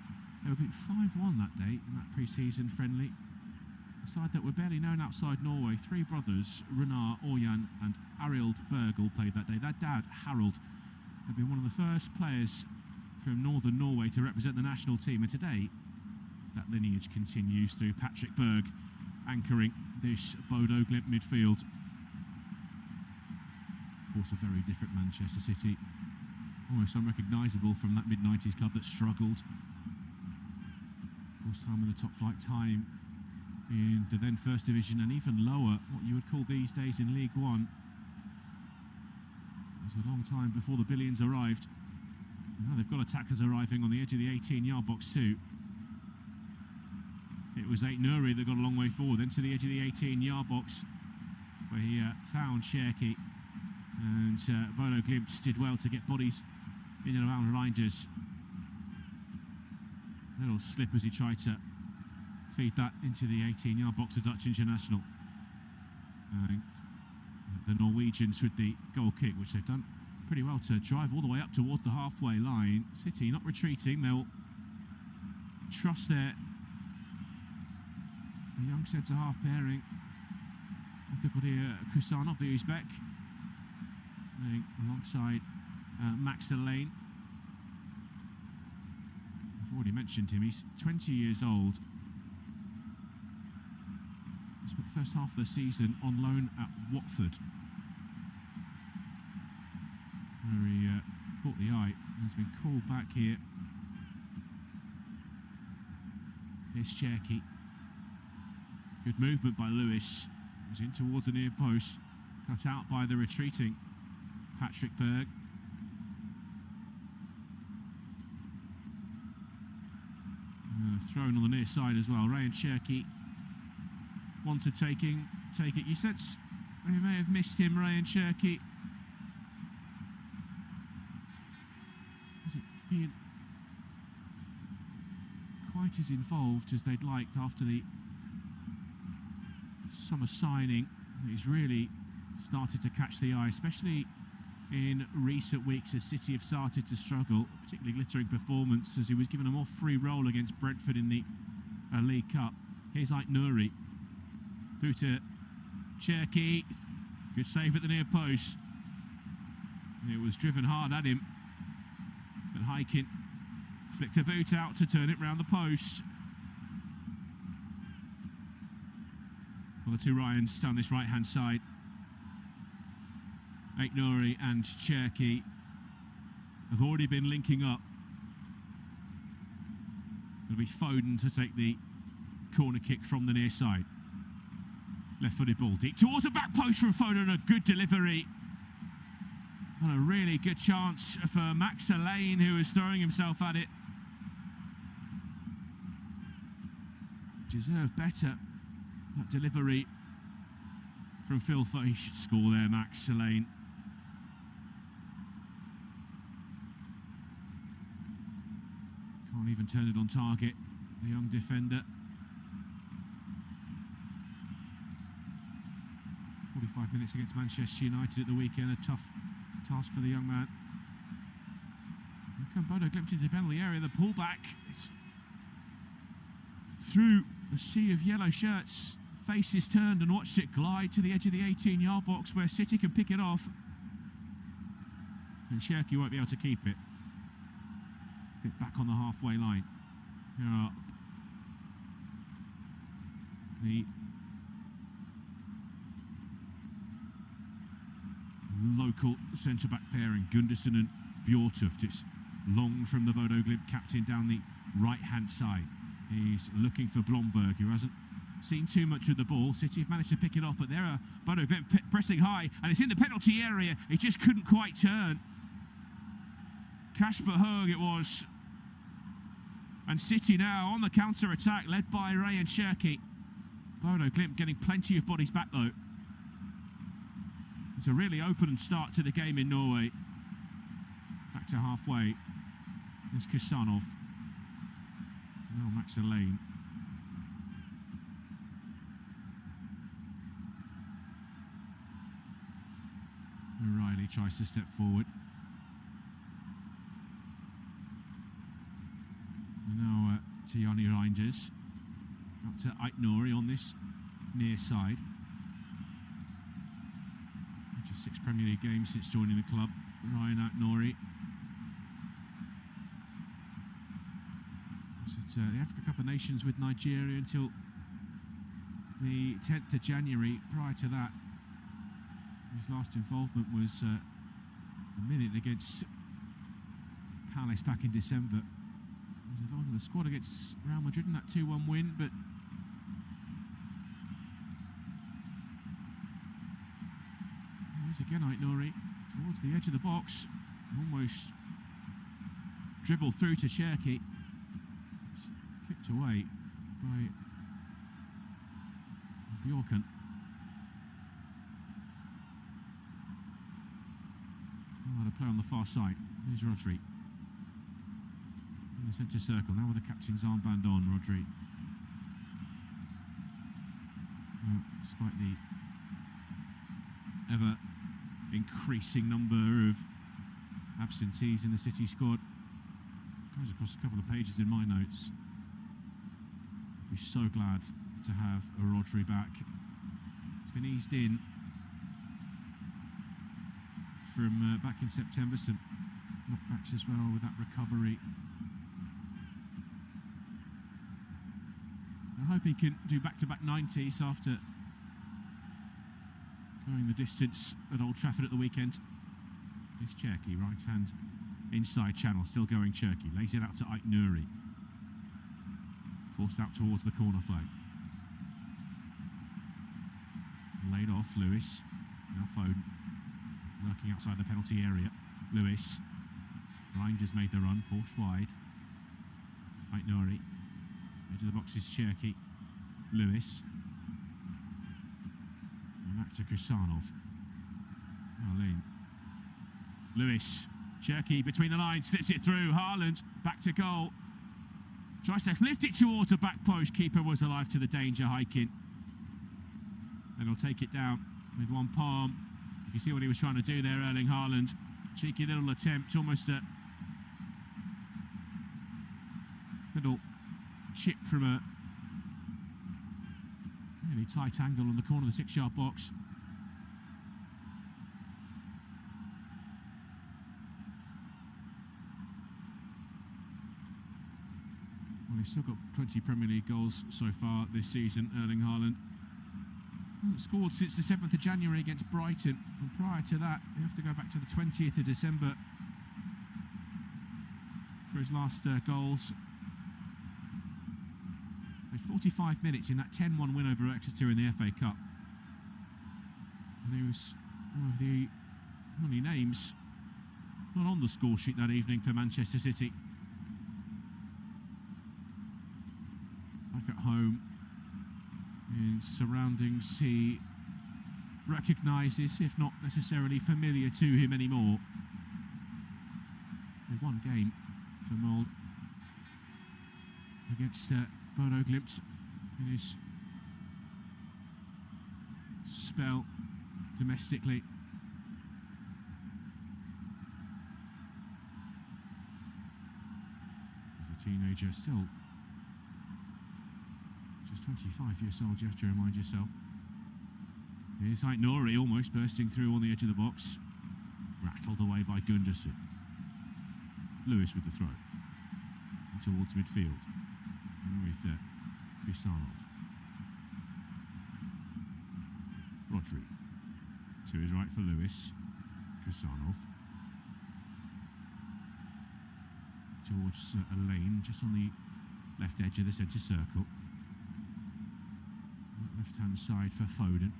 They were beat 5-1 that day in that pre-season friendly. A side that were barely known outside Norway. Three brothers, Runar, Ørjan and Arild Berg, all played that day. Their dad, Harald, had been one of the first players from northern Norway to represent the national team, and today that lineage continues through Patrick Berg anchoring this Bodo Glimt midfield. Of course, a very different Manchester City. Almost unrecognisable from that mid-90s club that struggled. Of course, time in the top flight, time in the then First Division, and even lower, what you would call these days in League One. It was a long time before the billions arrived. And now they've got attackers arriving on the edge of the 18-yard box too. It was Nuri that got a long way forward, then to the edge of the 18-yard box, where he found Cherki. And Bodo Glimt did well to get bodies in and around Rangers. A little slip as he tried to feed that into the 18-yard box of Dutch international. And the Norwegians with the goal kick, which they've done pretty well to drive all the way up towards the halfway line. City not retreating, they'll trust their young centre-half pairing. Abdulkadir Kusanov, the Uzbek, alongside Max Elaine. I've already mentioned him, he's 20 years old. He spent the first half of the season on loan at Watford, where he caught the eye and has been called back here. Here's Cherki. Good movement by Lewis. He was in towards the near post, cut out by the retreating Patrick Berg. Thrown on the near side as well. Ryan Cherki wanted take it. You sense they may have missed him, Ryan Cherki. Hasn't been quite as involved as they'd liked after the summer signing. He's really started to catch the eye, especially in recent weeks as City have started to struggle. Particularly glittering performance as he was given a more free role against Brentford in the League Cup. Here's Nuri through to Cherki. Good save at the near post. It was driven hard at him, but Heikin flicked a boot out to turn it round the post. Well, the two Ryans down this right-hand side, Nuri and Cherki, have already been linking up. It'll be Foden to take the corner kick from the near side. Left-footed ball deep towards the back post from Foden, a good delivery. And a really good chance for Max Elaine, who is throwing himself at it. Deserved better. That delivery from Phil Foden. He should score there, Max Elaine. even turn it on target, the young defender. 45 minutes against Manchester United at the weekend, a tough task for the young man. Here come Bodo Glimt into the penalty area, the pullback is through a sea of yellow shirts. Faces turned and watched it glide to the edge of the 18-yard box where City can pick it off. And Cherki won't be able to keep it. Bit back on the halfway line. Here are the local centre-back pairing, Gunderson and Bjortuft. It's long from the Bodo Glimt captain down the right-hand side. He's looking for Blomberg, who hasn't seen too much of the ball. City have managed to pick it off, but there are Bodo Glimt pressing high, and it's in the penalty area. He just couldn't quite turn. Kasper Høeg it was. And City now on the counter-attack, led by Ray and Cherki. Bodo Glimt getting plenty of bodies back, though. It's a really open start to the game in Norway. Back to halfway. There's Kusanov. Now Max Elaine. O'Reilly tries to step forward. And now Tiani Reinders. Up to Aitnori on this near side. Just 6 Premier League games since joining the club. Ryan Aitnori. The Africa Cup of Nations with Nigeria until the 10th of January. Prior to that, his last involvement was a minute against Palace back in December. He was involved in the squad against Real Madrid in that 2-1 win, but here's again Aitnori towards the edge of the box, almost dribbled through to Cherki. It's kicked away by Bjorken. To play on the far side. Here's Rodri in the centre circle now with the captain's armband on. Rodri, despite the ever increasing number of absentees in the City squad, goes across a couple of pages in my notes. I'd be so glad to have a Rodri back. It's been eased in from back in September, some knockbacks as well with that recovery. I hope he can do back-to-back 90s after going the distance at Old Trafford at the weekend. It's Cherki, right hand inside channel, still going Cherki, lays it out to Aitnuri. Forced out towards the corner flag. Laid off, Lewis, now Foden. Lurking outside the penalty area. Lewis. Reinders made the run, forced wide. Aitnori. Into the box is Cherki. Lewis. And back to Kusanov. Arlene. Lewis. Cherki between the lines, slips it through. Haaland back to goal. Tries to lift it towards the back post. Keeper was alive to the danger, hiking. And he'll take it down with one palm. You can see what he was trying to do there, Erling Haaland. Cheeky little attempt, almost a little chip from a really tight angle on the corner of the 6-yard box. Well, he's still got 20 Premier League goals so far this season, Erling Haaland. Scored since the 7th of January against Brighton, and prior to that you have to go back to the 20th of December for his last goals. Played 45 minutes in that 10-1 win over Exeter in the FA Cup, and he was one of the only names not on the score sheet that evening for Manchester City. Back at home in surroundings he recognises, if not necessarily familiar to him anymore. One game for Mould against Bodo Glimt in his spell domestically. As a teenager, still just 25 years old, you have to remind yourself. Here's Aitnuri almost bursting through on the edge of the box. Rattled away by Gunderson. Lewis with the throw. Towards midfield. With Krisanov. Rodri. To his right for Lewis. Krisanov. Towards a lane just on the left edge of the centre circle. Left hand side for Foden.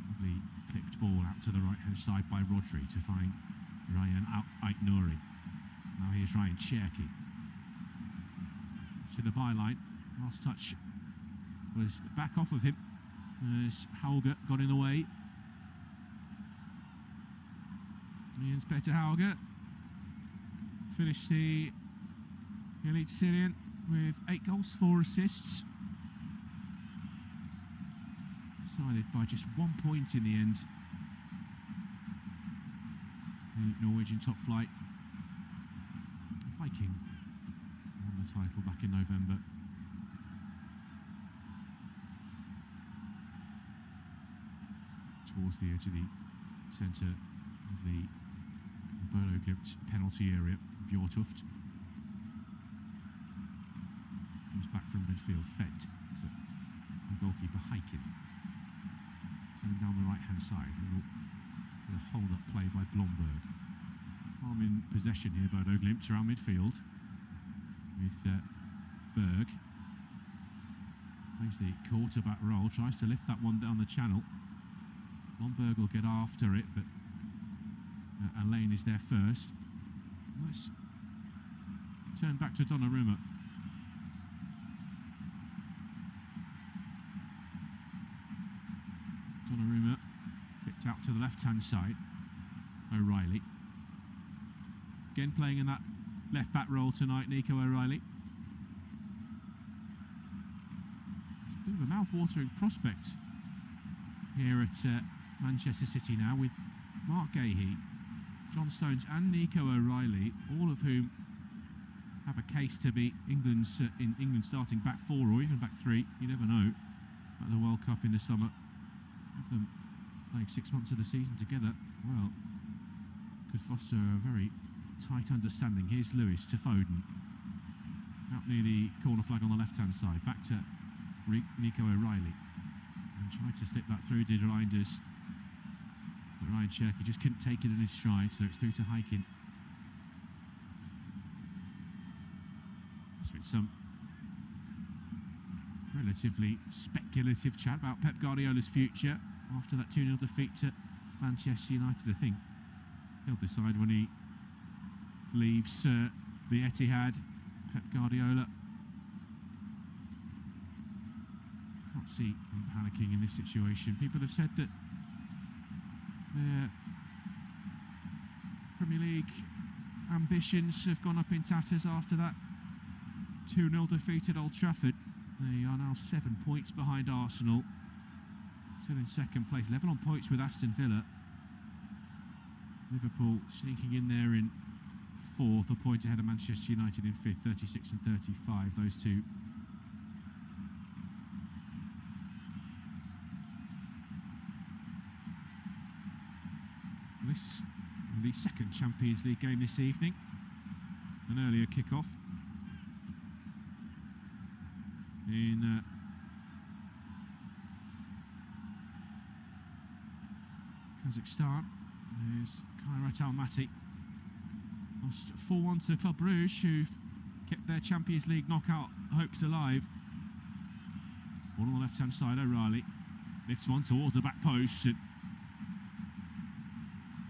Lovely clipped ball out to the right hand side by Rodri to find Ryan Aitnuri. Now here's Ryan Cherki. To the byline. Last touch was back off of him as Hauge got in the way. Jens Petter Hauge finished the elite Syrian with 8 goals, 4 assists. Decided by just 1 point in the end. The Norwegian top flight Viking won the title back in November. Towards the edge of the centre of the Bodo Glimt penalty area, Bjortuft. Comes back from midfield, fed to the goalkeeper Heikin. Turning down the right hand side, with a hold up play by Blomberg. Calm in possession here, Bodo Glimt around midfield with Berg. Plays the quarterback role, tries to lift that one down the channel. Blomberg will get after it, but Alain is there first. Let's turn back to Donnarumma. Donnarumma kicked out to the left-hand side. O'Reilly. Again playing in that left-back role tonight, Nico O'Reilly. It's a bit of a mouth-watering prospect here at Manchester City now, with Mark Gahey, John Stones and Nico O'Reilly, all of whom have a case to be England's starting back 4 or even back 3, you never know, at the World Cup in the summer. Have them playing 6 months of the season together, well, could foster a very tight understanding. Here's Lewis to Foden, out near the corner flag on the left hand side, back to Nico O'Reilly, and tried to slip that through, did Reinders, but Ryan Cherki just couldn't take it in his stride, so it's through to Heikin. There's been some relatively speculative chat about Pep Guardiola's future after that 2-0 defeat to Manchester United. I think he'll decide when he leaves the Etihad. Pep Guardiola, can't see him panicking in this situation. People have said that their Premier League ambitions have gone up in tatters after that 2-0 defeat at Old Trafford. They are now 7 points behind Arsenal, still in second place, level on points with Aston Villa. Liverpool sneaking in there in 4th, a point ahead of Manchester United in 5th, 36 and 35, those two. This the second Champions League game this evening, an earlier kick-off in Kazakhstan. There's Kairat Almaty. Lost 4-1 to Club Brugge, who've kept their Champions League knockout hopes alive. Ball on the left-hand side, O'Reilly lifts one towards the back post. And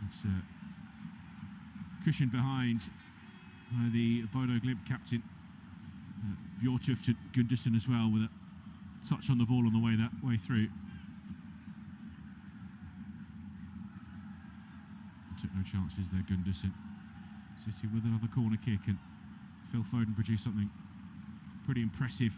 it's cushioned behind the Bodo Glimt captain, Bjortuft and Gunderson as well, with a touch on the ball on the way through. Took no chances there, Gunderson. City with another corner kick, and Phil Foden produced something Pretty impressive.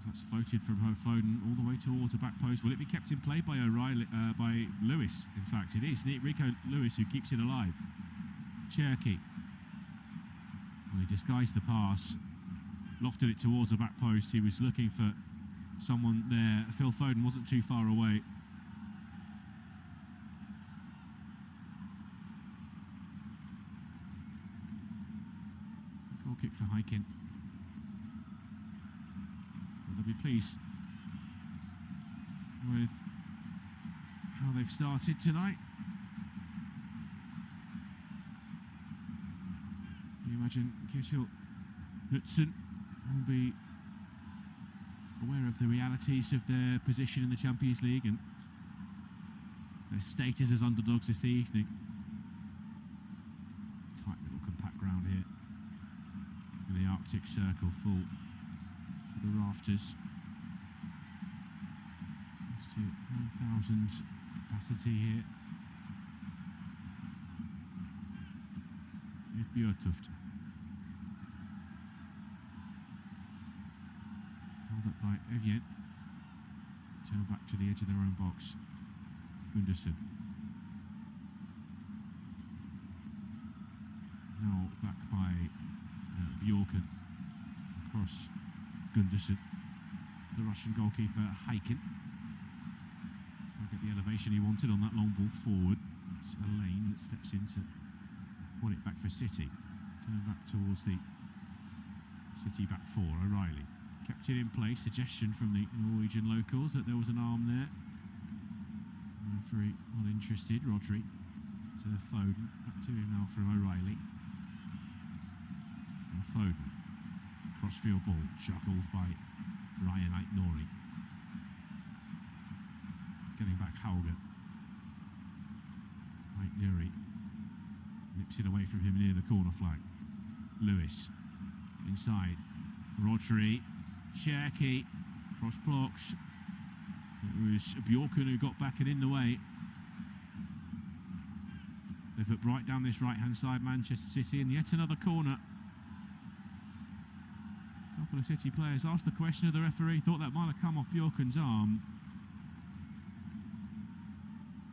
That's floated from Foden all the way towards the back post. Will it be kept in play by O'Reilly? By Lewis? In fact, it is Rico Lewis who keeps it alive. Cherky. Well, he disguised the pass, lofted it towards the back post. He was looking for someone there. Phil Foden wasn't too far away. Goal kick for Hyken. They'll be pleased with how they've started tonight. You imagine Kjetil Knutsen will be aware of the realities of their position in the Champions League and their status as underdogs this evening. Tight little compact ground here. The Arctic Circle full to the rafters. Close to 9,000 capacity here. It's Bjørtuft. Held up by Evjen. Turn back to the edge of their own box. Gundersen. Now back by Bjorken. Across Gundersen. The Russian goalkeeper Hyken. Can't get the elevation he wanted on that long ball forward. It's a lane that steps in to win it back for City. Turn back towards the City back four. O'Reilly kept it in place. Suggestion from the Norwegian locals that there was an arm there. Referee not interested. Rodri to Foden. Back to him now from O'Reilly. And Foden. Crossfield ball juggled by Ryan Aitnori. Getting back Hauger. Aitnori nips it away from him near the corner flag. Lewis inside. Rodri. Cherky. Cross blocks. It was Bjorken who got back and in the way. They've looked right down this right hand side, Manchester City, and yet another corner. A couple of City players asked the question of the referee, thought that might have come off Bjorken's arm.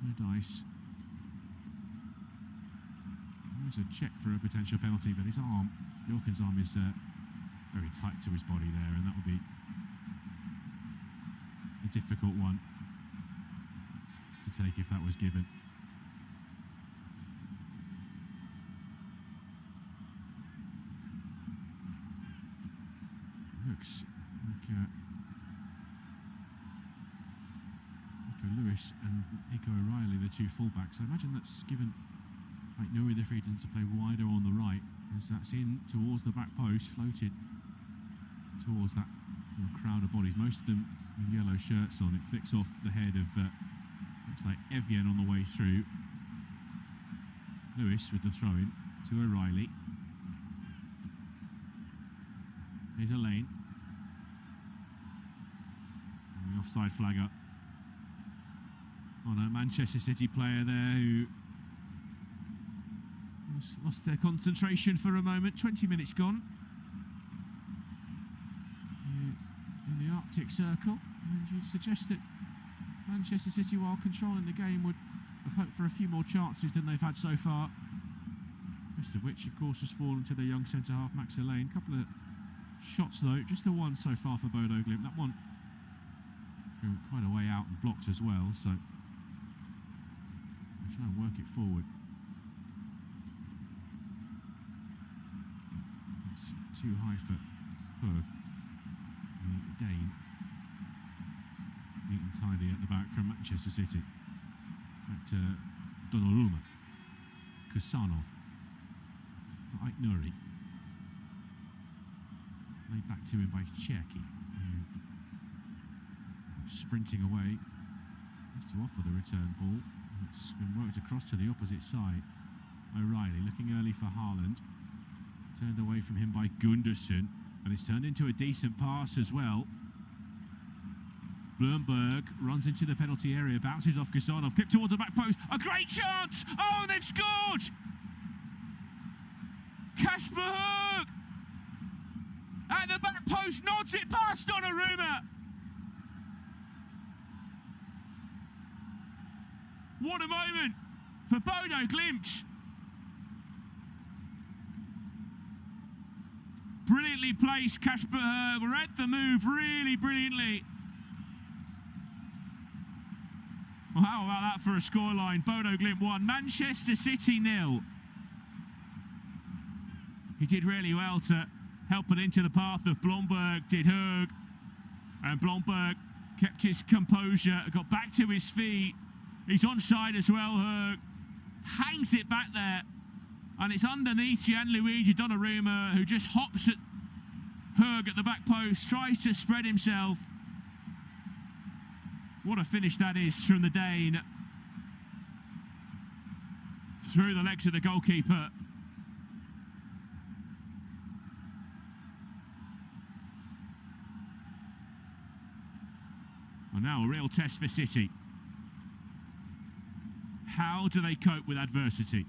No dice. There's a check for a potential penalty, but his arm, Bjorken's arm, is very tight to his body there, and that would be a difficult one to take if that was given. Looks like Nico Lewis and Nico O'Reilly, the two fullbacks. I imagine that's given Aitnori the freedom to play wider on the right, as that's in towards the back post, floated towards that crowd of bodies. Most of them with yellow shirts on. It flicks off the head of looks like Evjen on the way through. Lewis with the throw-in to O'Reilly. Here's a lane. And the offside flag up on a Manchester City player there who lost their concentration for a moment. 20 minutes gone in the Arctic Circle, and you'd suggest that Manchester City, while controlling the game, would have hoped for a few more chances than they've had so far. Most of which, of course, has fallen to their young centre-half Max Elaine. Couple of shots though, just the one so far for Bodo Glimt. That one threw quite a way out and blocked as well, so I'll try and work it forward. It's too high for Hug. Dane. Neat and tidy at the back from Manchester City. Back to Donnarumma. Kusanov. Aitnori. Laid back to him by Cherky, who, sprinting away, has to offer the return ball. It's been worked across to the opposite side. O'Reilly looking early for Haaland. Turned away from him by Gundersen, and it's turned into a decent pass as well. Blumberg runs into the penalty area, bounces off Kusanov, clipped towards the back post. A great chance! Oh, they've scored! Kasper Høeg at the back post, nods it past Donnarumma. What a moment for Bodo Glimt. Brilliantly placed, Kasper Høeg read the move really brilliantly. Well, how about that for a scoreline? Bodo Glimt 1, Manchester City 0. He did really well to help it into the path of Blomberg, did Høeg. And Blomberg kept his composure, got back to his feet. He's onside as well, Høeg. Hangs it back there. And it's underneath Gianluigi Donnarumma, who just hops at Høeg at the back post, tries to spread himself. What a finish that is from the Dane. Through the legs of the goalkeeper. Well, now a real test for City. How do they cope with adversity?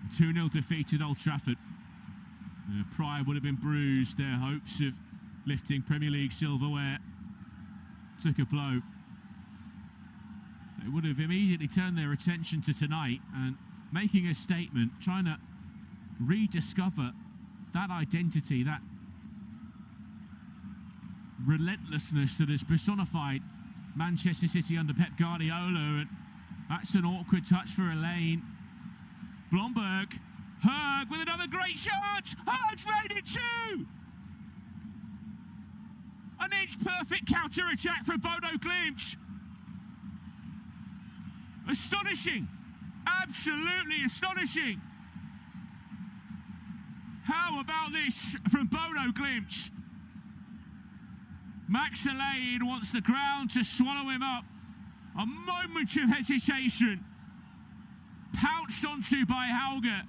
A 2-0 defeat at Old Trafford. Their pride would have been bruised. Their hopes of lifting Premier League silverware took a blow. They would have immediately turned their attention to tonight and making a statement, trying to rediscover that identity, that relentlessness that has personified Manchester City under Pep Guardiola. And that's an awkward touch for Elaine. Blomberg, Høeg with another great shot. Høeg's made it 2. An inch-perfect counter-attack from Bodo Glimt. Astonishing. Absolutely astonishing. How about this from Bodo Glimt? Max Elaine wants the ground to swallow him up. A moment of hesitation. Pounced onto by Hauge.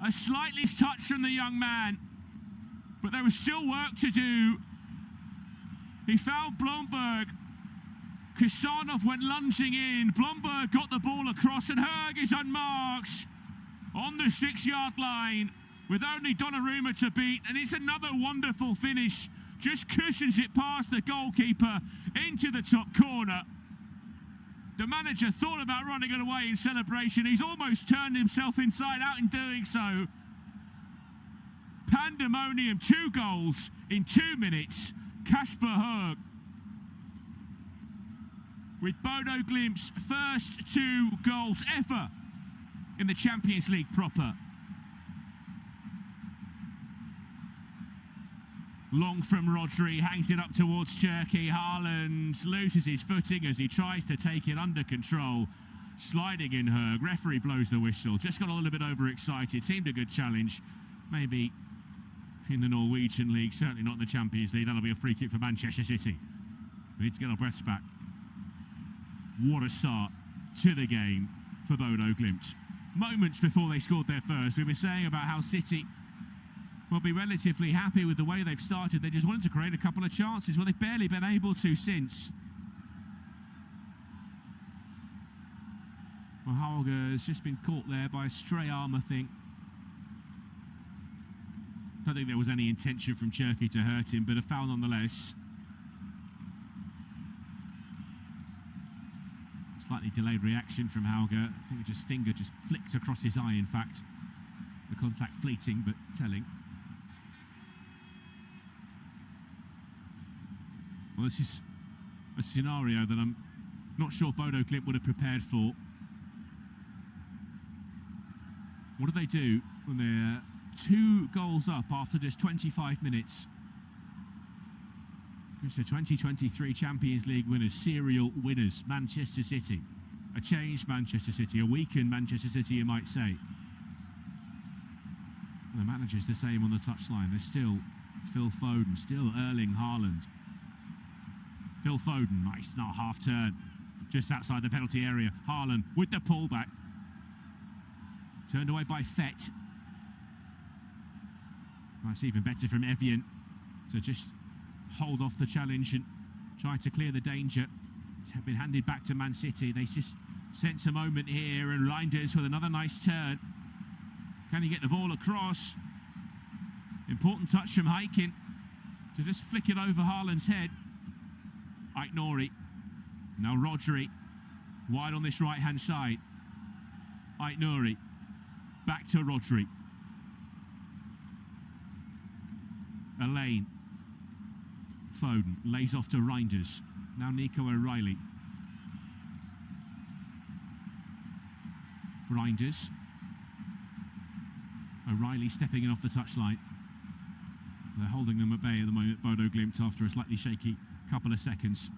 A slightly touch from the young man. But there was still work to do. He found Blomberg. Kusanov went lunging in. Blomberg got the ball across and Høeg is unmarked on the 6-yard line with only Donnarumma to beat. And it's another wonderful finish. Just cushions it past the goalkeeper into the top corner. The manager thought about running it away in celebration. He's almost turned himself inside out in doing so. Pandemonium, 2 goals in 2 minutes. Kasper Høeg with Bodo Glimt's first 2 goals ever in the Champions League proper. Long from Rodri, hangs it up towards Cherki. Haaland loses his footing as he tries to take it under control. Sliding in Høeg. Referee blows the whistle. Just got a little bit overexcited. Seemed a good challenge. Maybe in the Norwegian League, certainly not in the Champions League. That'll be a free kick for Manchester City. We need to get our breaths back. What a start to the game for Bodo Glimt. Moments before they scored their first, we were saying about how City will be relatively happy with the way they've started. They just wanted to create a couple of chances. Well, they've barely been able to since. Well, Hauge has just been caught there by a stray arm, I think. Don't think there was any intention from Cherki to hurt him, but a foul nonetheless. Slightly delayed reaction from Hauge. I think his finger just flicked across his eye, in fact. The contact fleeting, but telling. Well, this is a scenario that I'm not sure Bodo Glimt would have prepared for. What do they do when they're 2 goals up after just 25 minutes? It's the 2023 Champions League winners, serial winners, Manchester City. A changed Manchester City, a weakened Manchester City, you might say. Well, the manager's the same on the touchline. There's still Phil Foden, still Erling Haaland. Phil Foden, nice, not half turn, just outside the penalty area. Haaland with the pullback. Turned away by Fett. That's even better from Evian to just hold off the challenge and try to clear the danger. It's been handed back to Man City. They just sense a moment here, and Reinders with another nice turn. Can he get the ball across? Important touch from Heikin to just flick it over Haaland's head. Aït-Nouri. Now Rodri. Wide on this right-hand side. Aït-Nouri. Back to Rodri. Elaine. Foden lays off to Reinders. Now Nico O'Reilly. Reinders. O'Reilly stepping in off the touchline. They're holding them at bay at the moment, Bodo Glimt, after a slightly shaky couple of seconds.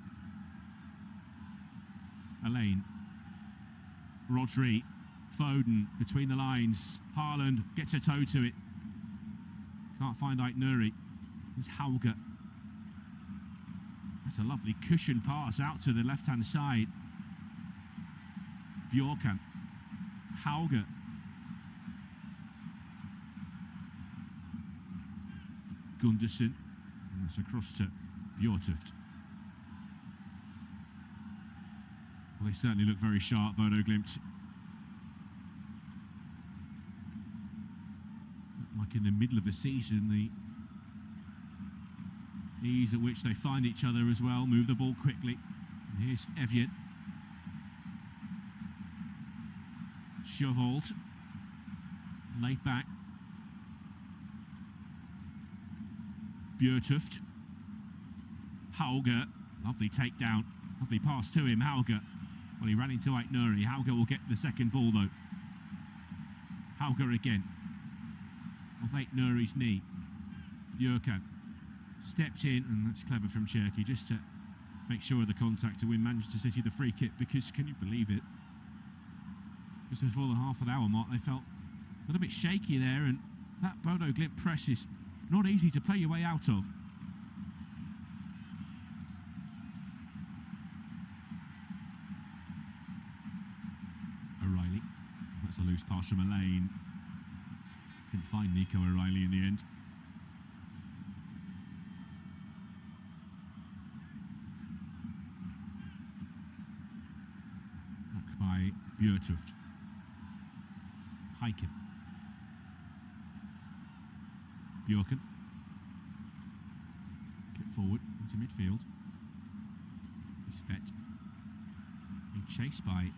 Elaine. Rodri. Foden between the lines. Haaland gets a toe to it. Can't find Aït-Nouri. It's Hauge. That's a lovely cushion pass out to the left-hand side. Bjorkan. Hauge. Gunderson. And that's across to Bjortuft. Well, they certainly look very sharp, Bodo Glimt. Like in the middle of a season, the ease at which they find each other as well, move the ball quickly. And here's Evian. Chauvold. Laid back. Bjortuft. Hauge. Lovely takedown. Lovely pass to him, Hauge. Well, he ran into Aït-Nouri. Hauge will get the second ball though. Hauge again. Off Aït-Nouri's knee. Bjorkan stepped in, and that's clever from Cherki, just to make sure of the contact to win Manchester City the free kick, because can you believe it? Just before the half an hour mark, they felt a little bit shaky there, and that Bodo Glimt press is not easy to play your way out of. O'Reilly. That's a loose pass from Elaine. Couldn't find Nico O'Reilly in the end. Back by Bjortuft. Heiken. Bjorkan. Kick forward into midfield. It's Vet. Being chased by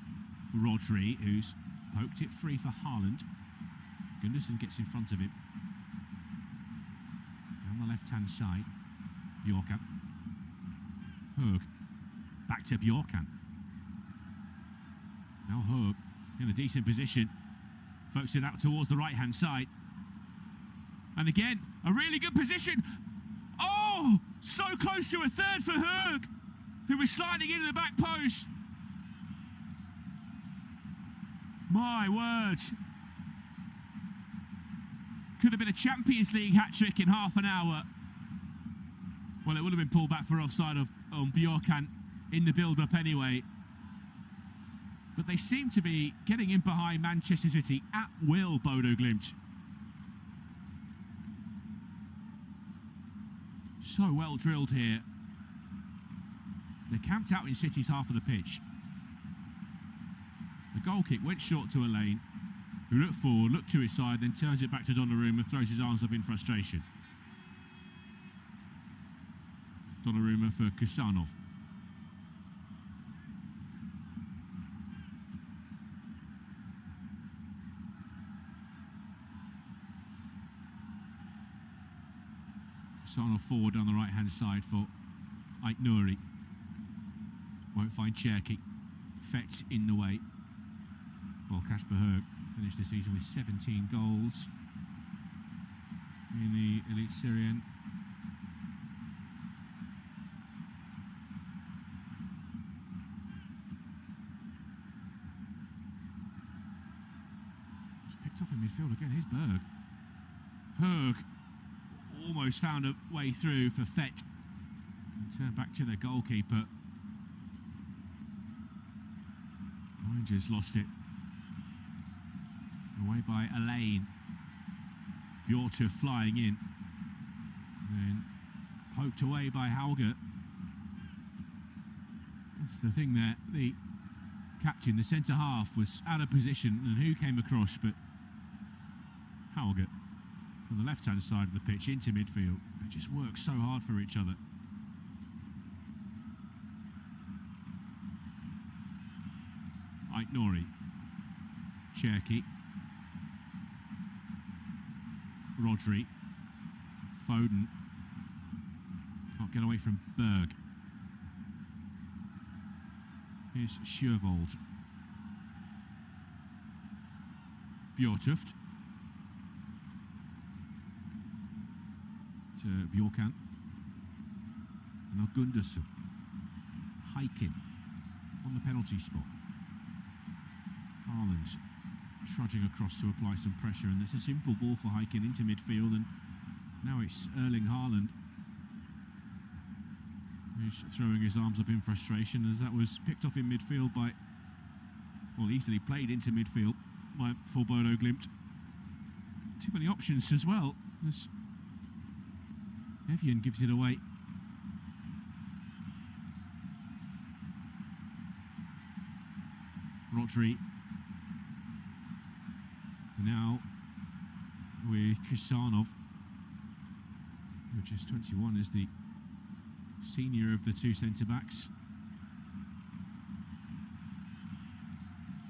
Rodri, who's poked it free for Haaland. Gunderson gets in front of him. Down the left-hand side. Bjorkan. Høg. Back to Bjorkan. Now Høg in a decent position. Floats it out towards the right-hand side. And again, a really good position. Oh, so close to a third for Høg, who was sliding into the back post. My word. Could have been a Champions League hat-trick in half an hour. Well, it would have been pulled back for offside on Bjorkan in the build-up anyway. But they seem to be getting in behind Manchester City at will, Bodo Glimt. So well drilled here. They're camped out in City's half of the pitch. The goal kick went short to Elaine, who looked forward, looked to his side, then turns it back to Donnarumma, throws his arms up in frustration. Donnarumma for Kusanov. Kusanov forward down the right-hand side for Aït-Nouri. Won't find Cherki. Fet's in the way. Well, Kasper Høg finished the season with 17 goals in the Elite Syrian. Picked off in midfield again. Here's Berg. Høg almost found a way through for Fet. Turn back to the goalkeeper. Rangers lost it. Away by Elaine. Bjortuft flying in. And then Poked away by Hauge. That's the thing there. The captain, the centre half, was out of position, and who came across but Hauge on the left-hand side of the pitch into midfield. They just work so hard for each other. Aït-Nouri, Cherki, Rodri, Foden, can't get away from Berg. Here's Sjövold, Bjortuft to Bjorkan, and now Gundersen, Hiking on the penalty spot. Haaland trudging across to apply some pressure, and it's a simple ball for Hiking into midfield, and now it's Erling Haaland who's throwing his arms up in frustration, as that was picked off in midfield by, well, easily played into midfield for Bodo Glimt. Too many options as well, as Evian gives it away. Rodri now with Kusanov, who just 21, is the senior of the two centre-backs.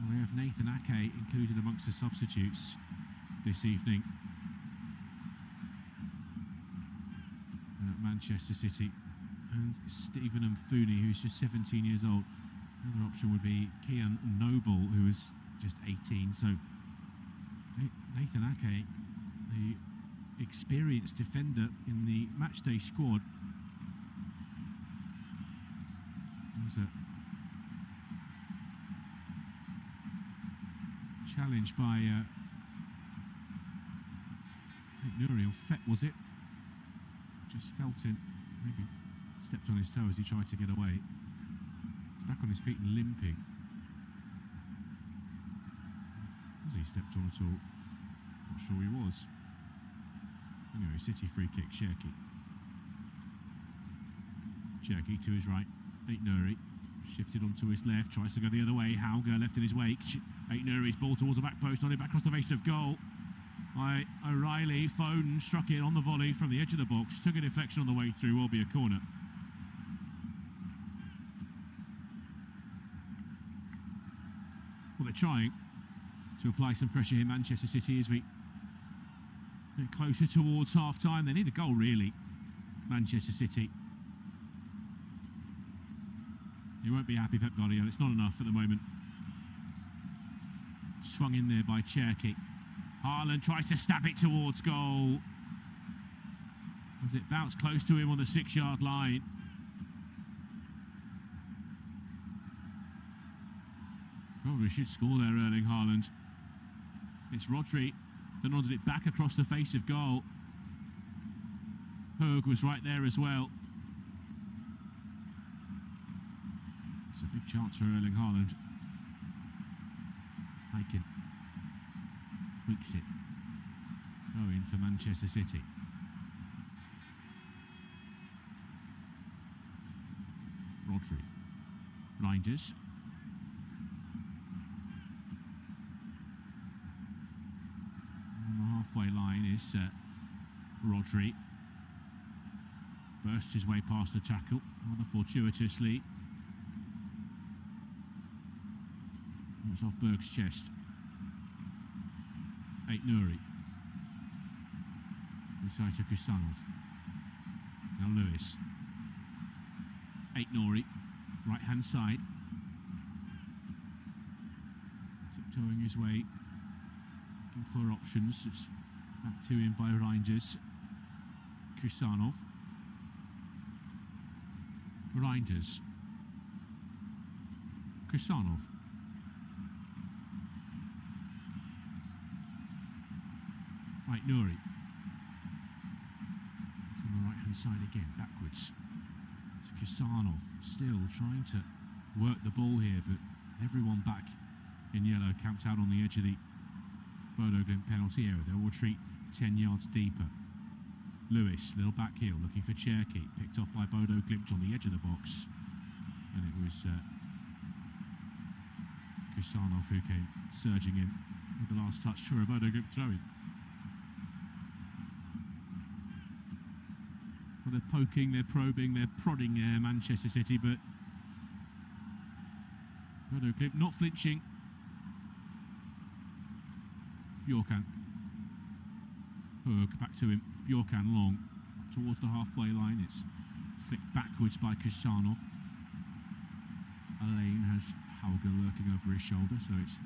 We have Nathan Ake included amongst the substitutes this evening at Manchester City, and Stephen Mfuni, who's just 17 years old. Another option would be Kian Noble, who is just 18. So Nathan Ake, the experienced defender in the matchday squad, was a challenge by Nuriel Fett, was it? Just felt in, maybe stepped on his toe as he tried to get away. He's back on his feet and limping. Was he stepped on at all? Not sure he was. Anyway, City free kick, Cherki. Cherki to his right. Aït-Nouri shifted onto his left, tries to go the other way. Hauge left in his wake. Aït-Nouri's ball towards the back post, nodded back across the face of goal by O'Reilly. Foden struck it on the volley from the edge of the box, took a deflection on the way through, will be a corner. Well, they're trying to apply some pressure here, Manchester City, as we get closer towards half-time. They need a goal, really, Manchester City. He won't be happy, Pep Guardiola. It's not enough at the moment. Swung in there by Cherki. Haaland tries to stab it towards goal, as it bounced close to him on the 6-yard line. Probably should score there, Erling Haaland. It's Rodri that nodded it back across the face of goal. Berg was right there as well. It's a big chance for Erling Haaland. Hiking tweaks it. Throw in for Manchester City. Rodri. Reinders. On the halfway line is Rodri. Bursts his way past the tackle, rather fortuitously. It's off Berg's chest. Aït-Nouri. Inside to Kusanov. Now Lewis. Aït-Nouri, right hand side. Tiptoeing his way, looking for options. It's back to him by Reinders. Kusanov. Reinders. Kusanov. Aït-Nouri. From the right hand side again, backwards. It's Kusanov, still trying to work the ball here, but everyone back in yellow camped out on the edge of the Bodo Glimt penalty area. They will retreat 10 yards deeper. Lewis, little back heel, looking for Cherky. Picked off by Bodo Glimt on the edge of the box. And it was Kusanov who came surging in with the last touch for a Bodo Glimt throw-in. Well, they're poking, they're probing, they're prodding Manchester City, but Bodo Glimt not flinching. Bjorkan. Berg back to him. Bjorkan long towards the halfway line. It's flicked backwards by Kusanov. Alain has Hauger lurking over his shoulder, so it's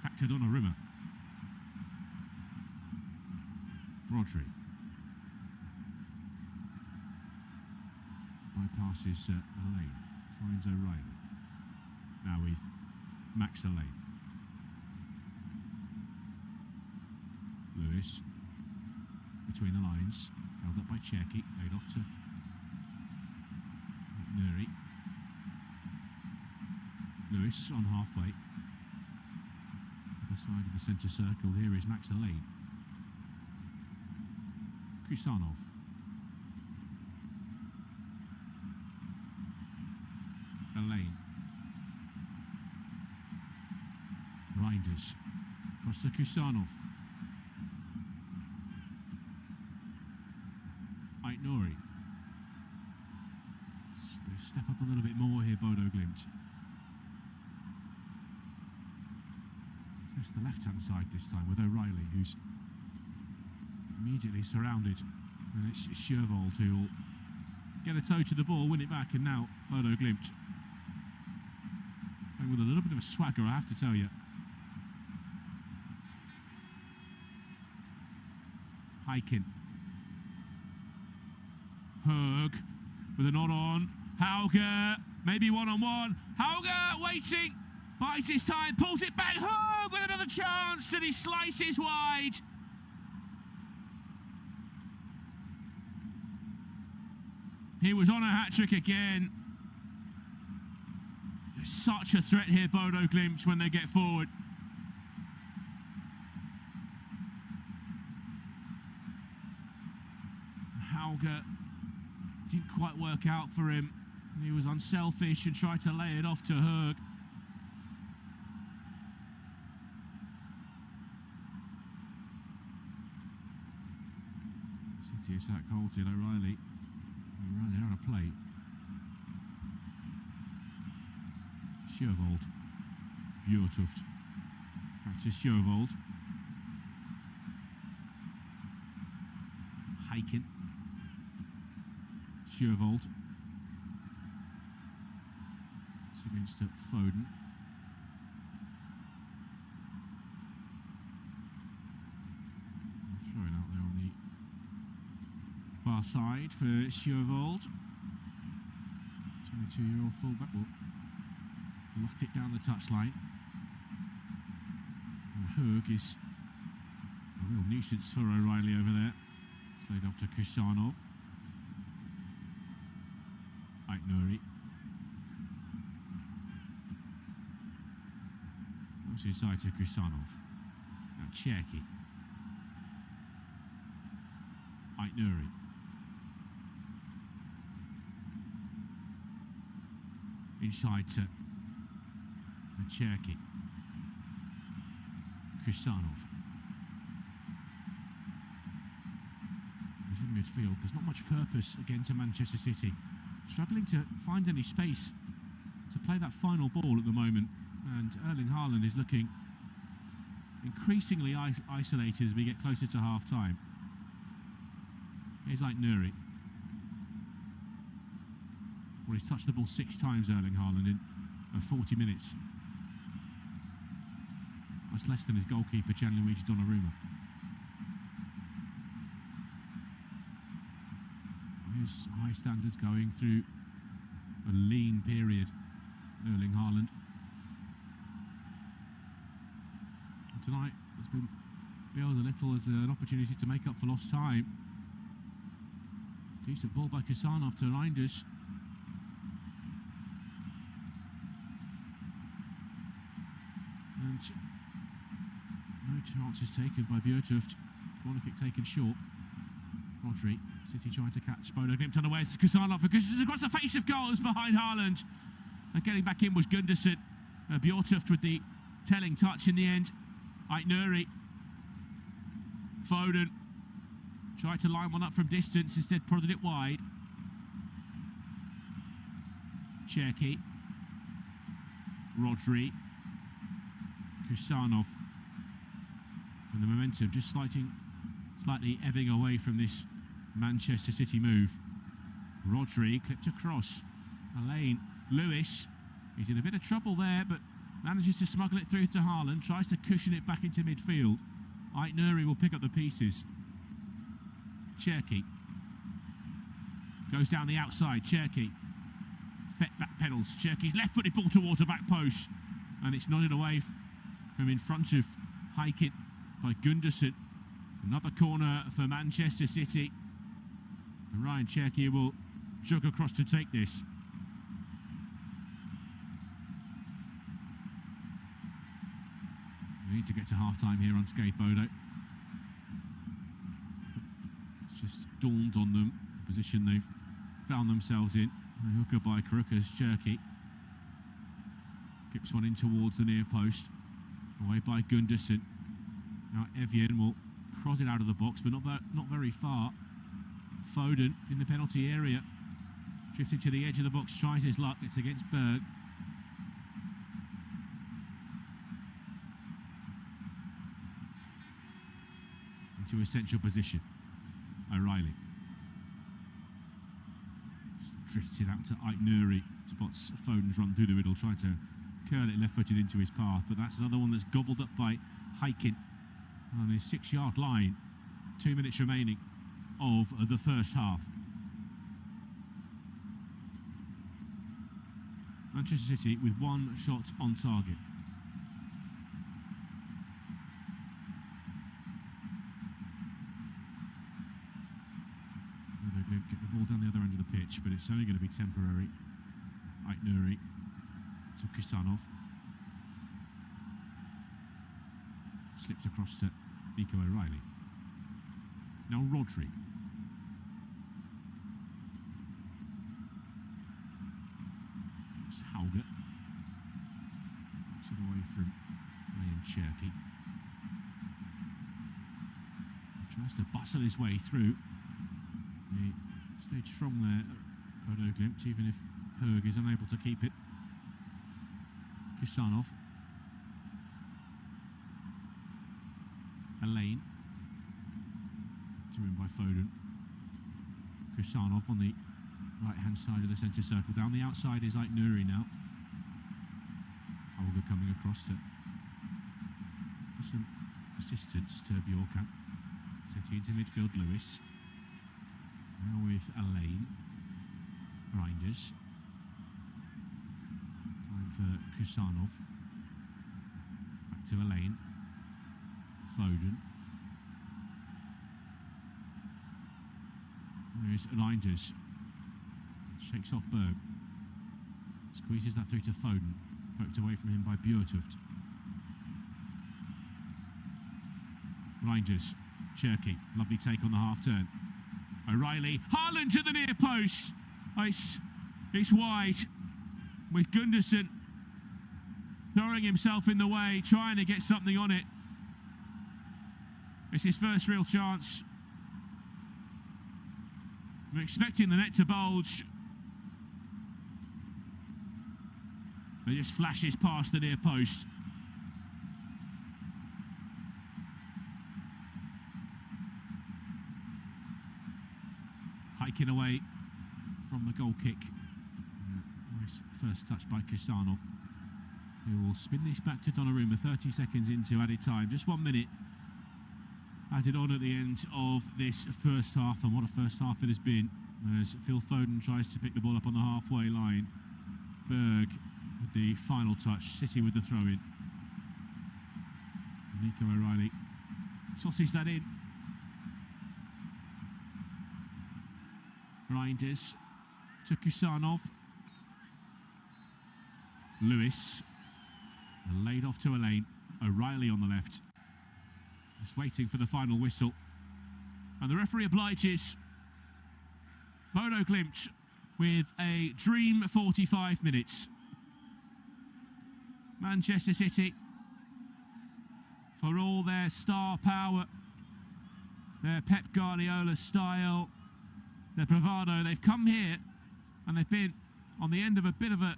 back to Donnarumma. Rodri bypasses Alain, finds O'Reilly. Now with Max Alain. Lewis between the lines, held up by Cherky, laid off to Nuri. Lewis on halfway. Other side of the centre circle, here is Max Alain. Kusanov. Alain. Reinders. Across to Kusanov. Aitnouri. They step up a little bit more here, Bodo Glimt. It's the left-hand side this time with O'Reilly, who's immediately surrounded. And it's Shervold who will get a toe to the ball, win it back, and now Bodo Glimt. And with a little bit of a swagger, I have to tell you. Heikin. Berg with a nod on. Hauger, maybe one-on-one. Hauger waiting, bites his time, pulls it back. Berg with another chance, and he slices wide. He was on a hat-trick again. There's such a threat here, Bodo Glimt, when they get forward. Hauger didn't quite work out for him. He was unselfish and tried to lay it off to Berg. City attack halted. O'Reilly running out of play. Shervold. Bjortuft. Back to Shervold. Heikin. Shervold. It's against Foden. Throwing out there on the far side for Shervold. 22-year-old fullback will loft it down the touchline. Berg is a real nuisance for O'Reilly over there. It's laid off to Kusanov. Aitnouri. That's inside to Kusanov. Now Cherky. Aitnouri. Inside to Cherky. Kusanov. He's in midfield. There's not much purpose again to Manchester City. Struggling to find any space to play that final ball at the moment. And Erling Haaland is looking increasingly isolated as we get closer to half-time. Here's Aitnouri. Well, he's touched the ball 6 times, Erling Haaland, in 40 minutes. That's less than his goalkeeper, Gianluigi Donnarumma. His high standards going through a lean period, Erling Haaland. And tonight has been billed a little as an opportunity to make up for lost time. Decent ball by Kusanov to Reinders. And no chances taken by Bjortuft. Corner kick taken short. Rodri, City trying to catch Bodo Glimt unawares. Kusanov, because he's across the face of goals behind Haaland. And getting back in was Gunderson. Bjortuft with the telling touch in the end. Aitnuri. Foden tried to line one up from distance, instead prodded it wide. Cherki. Rodri. Kusanov. And the momentum just slightly ebbing away from this Manchester City move. Rodri clipped across. Alain. Lewis. He's in a bit of trouble there, but manages to smuggle it through to Haaland. Tries to cushion it back into midfield. Aitnuri will pick up the pieces. Cherki. Goes down the outside. Cherki. Back pedals. Cherki's left-footed ball towards the back post. And it's nodded away from in front of Hiking by Gunderson. Another corner for Manchester City. And Ryan Cherki will jog across to take this. We need to get to half-time here unscathed, Bodo. It's just dawned on them, the position they've found themselves in. A hooker by Karukas. Cherki kips one in towards the near post. Away by Gunderson. Now Evian will prod it out of the box, but not very far. Foden in the penalty area. Drifting to the edge of the box, tries his luck. It's against Berg. Into a central position. O'Reilly. Drifts it out to Aitnuri. Spots Foden's run through the middle, trying to curl it left-footed into his path. But that's another one that's gobbled up by Hiking on his 6-yard line. 2 minutes remaining of the first half. Manchester City with one shot on target. Get the ball down the other end of the pitch, but it's only going to be temporary. Aitnuri to Kusanov. Slips across to Nico O'Reilly. Now Rodri. It's Hauger. Takes it away from Ryan Cherki. He tries to bustle his way through. He stayed strong there, Bodo Glimt, even if Berg is unable to keep it. Kusanov. Alain. To him by Foden. Kusanov on the right-hand side of the centre circle. Down the outside is Aitnuri now. Olga coming across to for some assistance to Bjorkan. City into midfield, Lewis. Now with Alain. Reinders. Time for Kusanov. Back to Alain. Foden. There is Reinders. Shakes off Berg. Squeezes that through to Foden. Poked away from him by Bjortuft. Reinders. Cherki. Lovely take on the half turn. O'Reilly. Haaland to the near post. It's wide. With Gunderson throwing himself in the way, trying to get something on it. It's his first real chance. I'm expecting the net to bulge. But it just flashes past the near post. Hiking away from the goal kick. Nice first touch by Kusanov, who will spin this back to Donnarumma 30 seconds into added time. Just 1 minute added on at the end of this first half, and what a first half it has been, as Phil Foden tries to pick the ball up on the halfway line. Berg with the final touch, City with the throw-in. Nico O'Reilly tosses that in. Reinders to Kusanov. Lewis. Laid off to Alain. O'Reilly on the left. Just waiting for the final whistle. And the referee obliges Bodo Glimt with a dream 45 minutes. Manchester City, for all their star power, their Pep Guardiola style, their bravado, they've come here and they've been on the end of a bit of a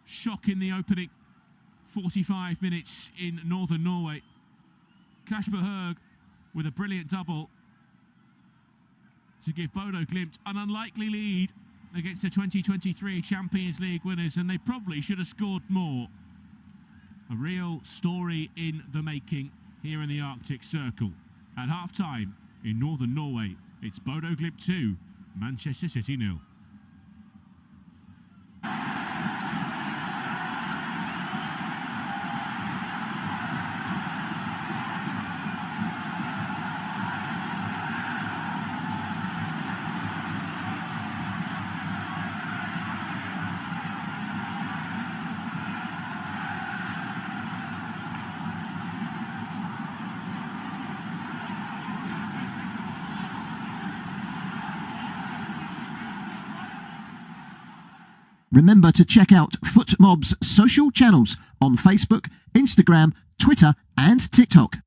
shock in the opening 45 minutes in northern Norway. Kasper Høeg with a brilliant double to give Bodo Glimt an unlikely lead against the 2023 Champions League winners, and they probably should have scored more. A real story in the making here in the Arctic Circle. At half-time in northern Norway, it's Bodo Glimt 2, Manchester City 0. Remember to check out FootMob's social channels on Facebook, Instagram, Twitter and TikTok.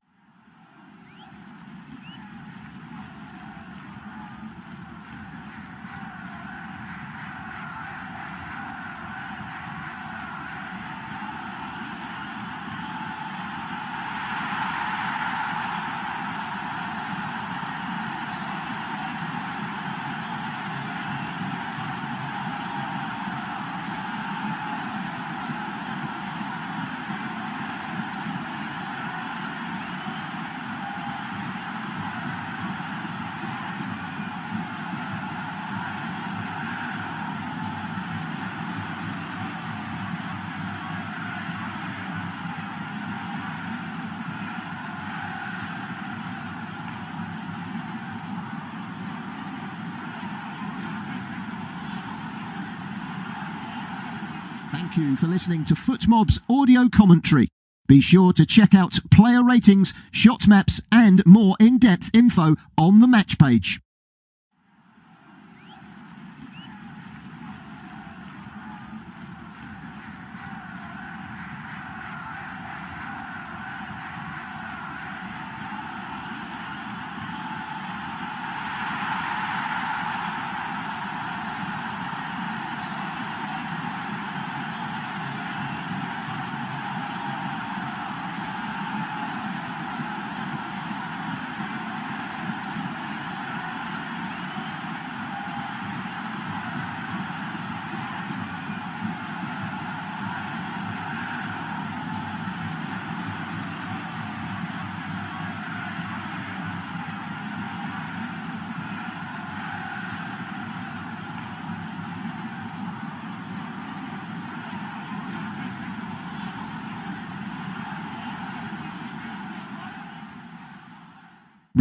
Thank you for listening to FootMob's audio commentary. Be sure to check out player ratings, shot maps and more in-depth info on the match page.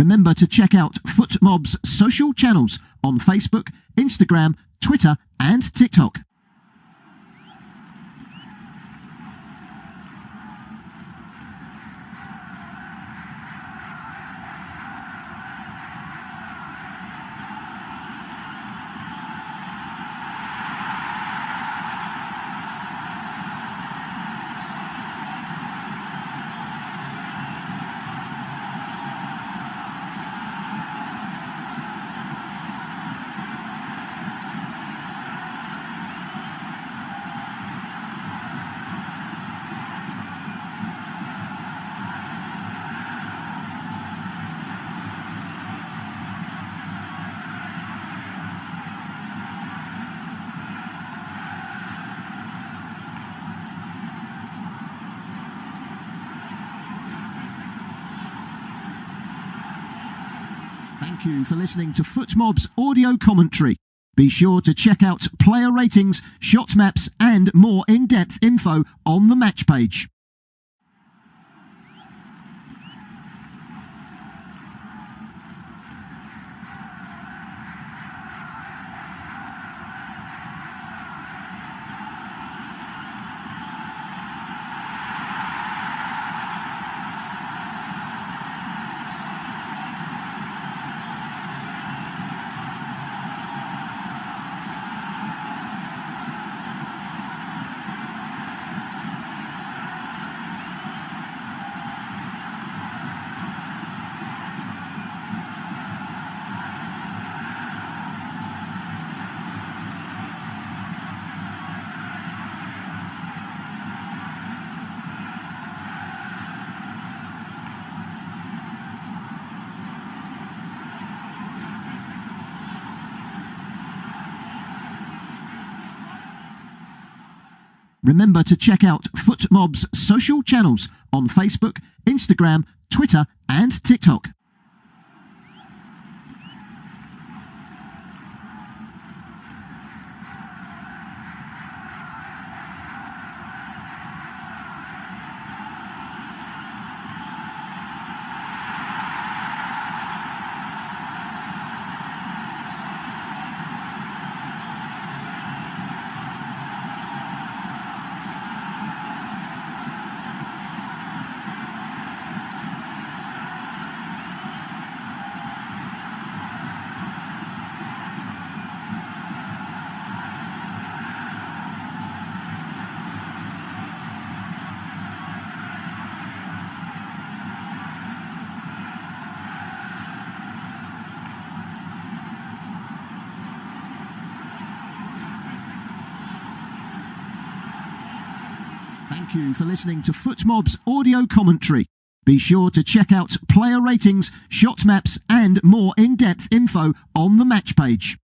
Remember to check out FootMob's social channels on Facebook, Instagram, Twitter and TikTok. Thank you for listening to FootMob's audio commentary. Be sure to check out player ratings, shot maps and more in-depth info on the match page. Remember to check out FootMob's social channels on Facebook, Instagram, Twitter and TikTok. Thank you for listening to FootMob's audio commentary. Be sure to check out player ratings, shot maps and more in-depth info on the match page.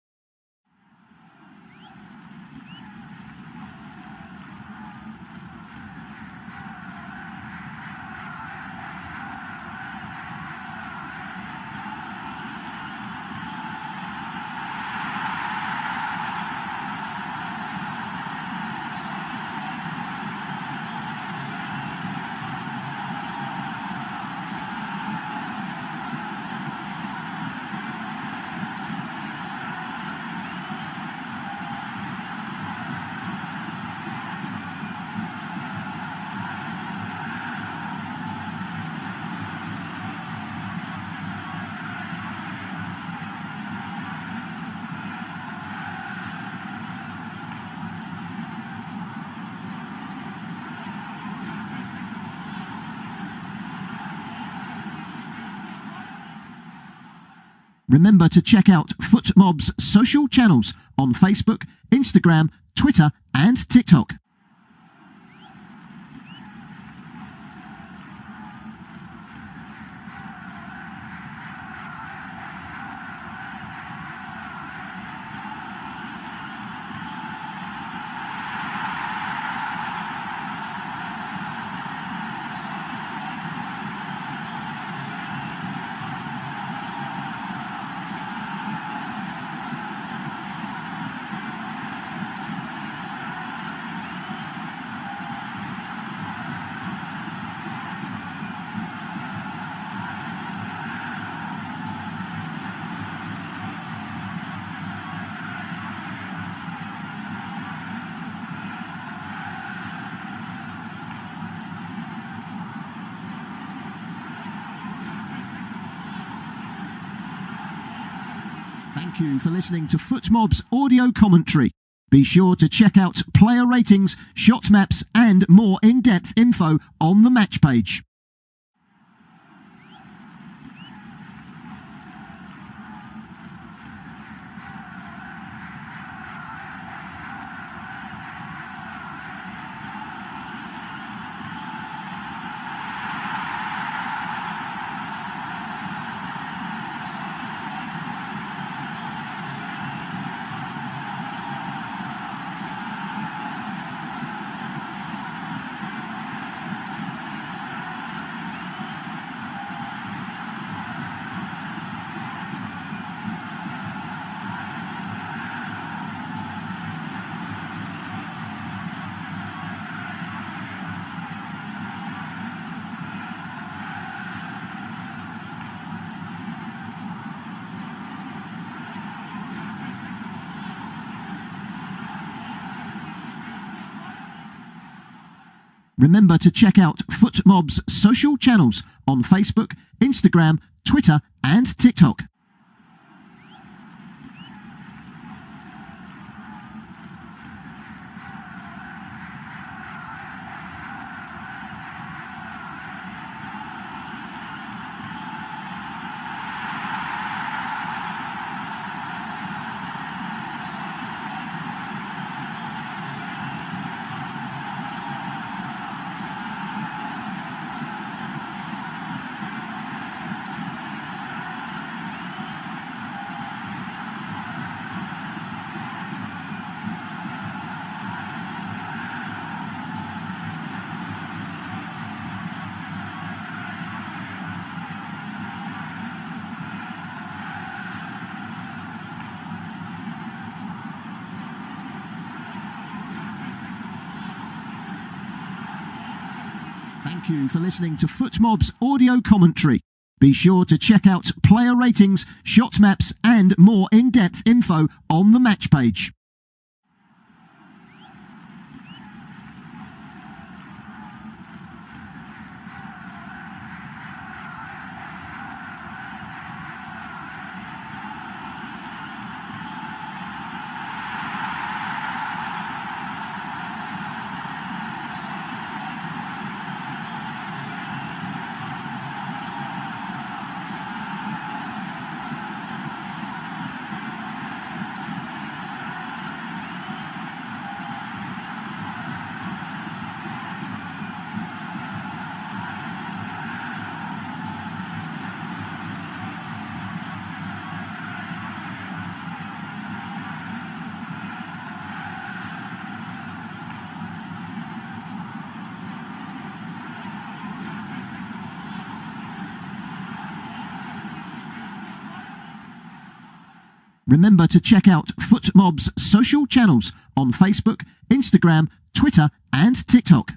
Remember to check out FootMob's social channels on Facebook, Instagram, Twitter and TikTok. Thank you for listening to FootMob's audio commentary. Be sure to check out player ratings, shot maps and more in-depth info on the match page. Remember to check out FootMob's social channels on Facebook, Instagram, Twitter and TikTok. Thank you for listening to FootMob's audio commentary. Be sure to check out player ratings, shot maps and more in-depth info on the match page. Remember to check out FootMob's social channels on Facebook, Instagram, Twitter and TikTok.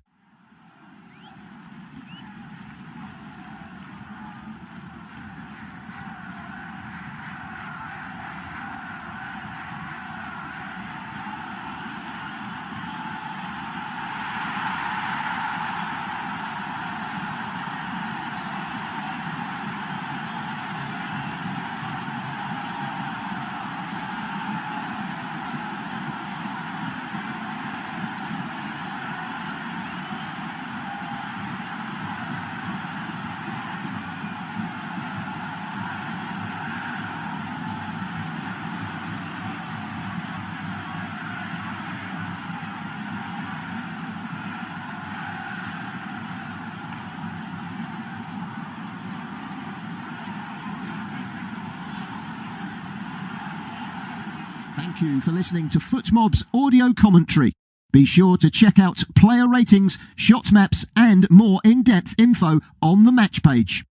Thank you for listening to FootMob's audio commentary. Be sure to check out player ratings, shot maps and more in-depth info on the match page.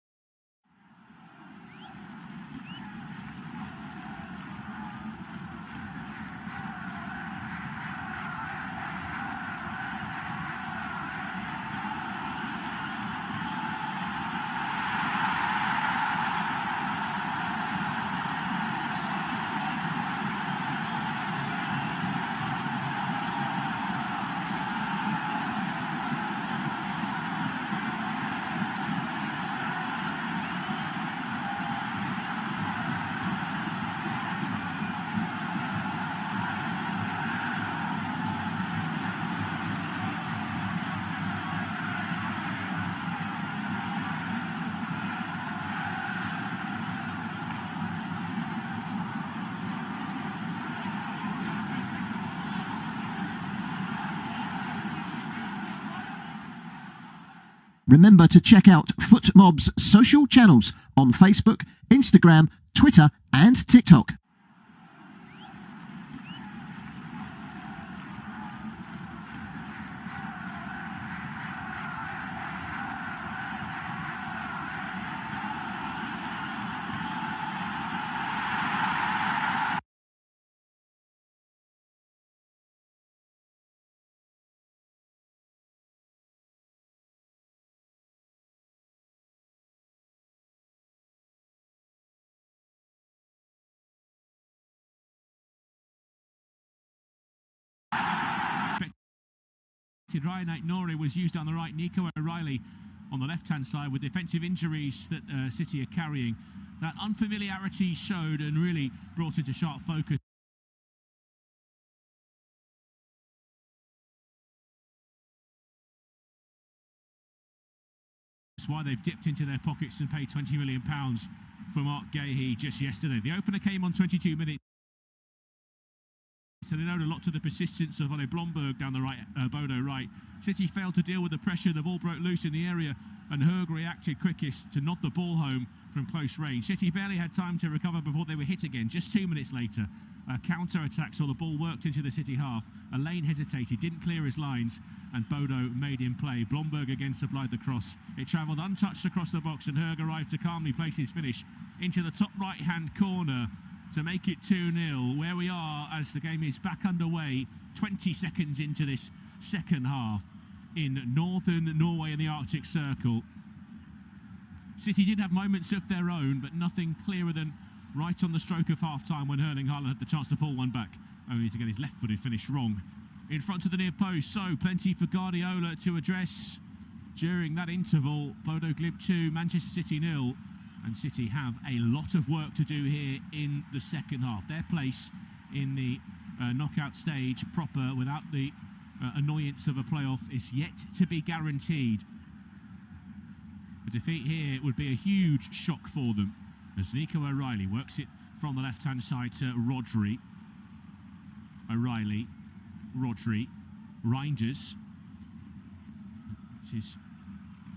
Remember to check out FootMob's social channels on Facebook, Instagram, Twitter and TikTok. Ryan Aït-Nouri was used on the right, Nico O'Reilly on the left-hand side with defensive injuries that City are carrying. That unfamiliarity showed and really brought into sharp focus. That's why they've dipped into their pockets and paid £20 million for Mark Gahey just yesterday. The opener came on 22 minutes. So they owed a lot to the persistence of Blomberg down the right, Bodo right. City failed to deal with the pressure. The ball broke loose in the area and Hurg reacted quickest to nod the ball home from close range. City barely had time to recover before they were hit again. Just 2 minutes later, a counter-attack saw the ball worked into the City half. Lane hesitated, didn't clear his lines, and Bodo made him play. Blomberg again supplied the cross. It travelled untouched across the box and Hurg arrived to calmly place his finish into the top right-hand corner to make it 2-0, where we are as the game is back underway, 20 seconds into this second half. in northern Norway in the Arctic Circle. City did have moments of their own, but nothing clearer than right on the stroke of half-time when Erling Haaland had the chance to pull one back, only to get his left-footed finish wrong in front of the near post. So plenty for Guardiola to address during that interval. Bodo Glimt 2, Manchester City 0, and City have a lot of work to do here in the second half. Their place in the knockout stage proper without the annoyance of a playoff is yet to be guaranteed. A defeat here would be a huge shock for them, as Nico O'Reilly works it from the left-hand side to Rodri. O'Reilly, Rodri, Reinders. It's his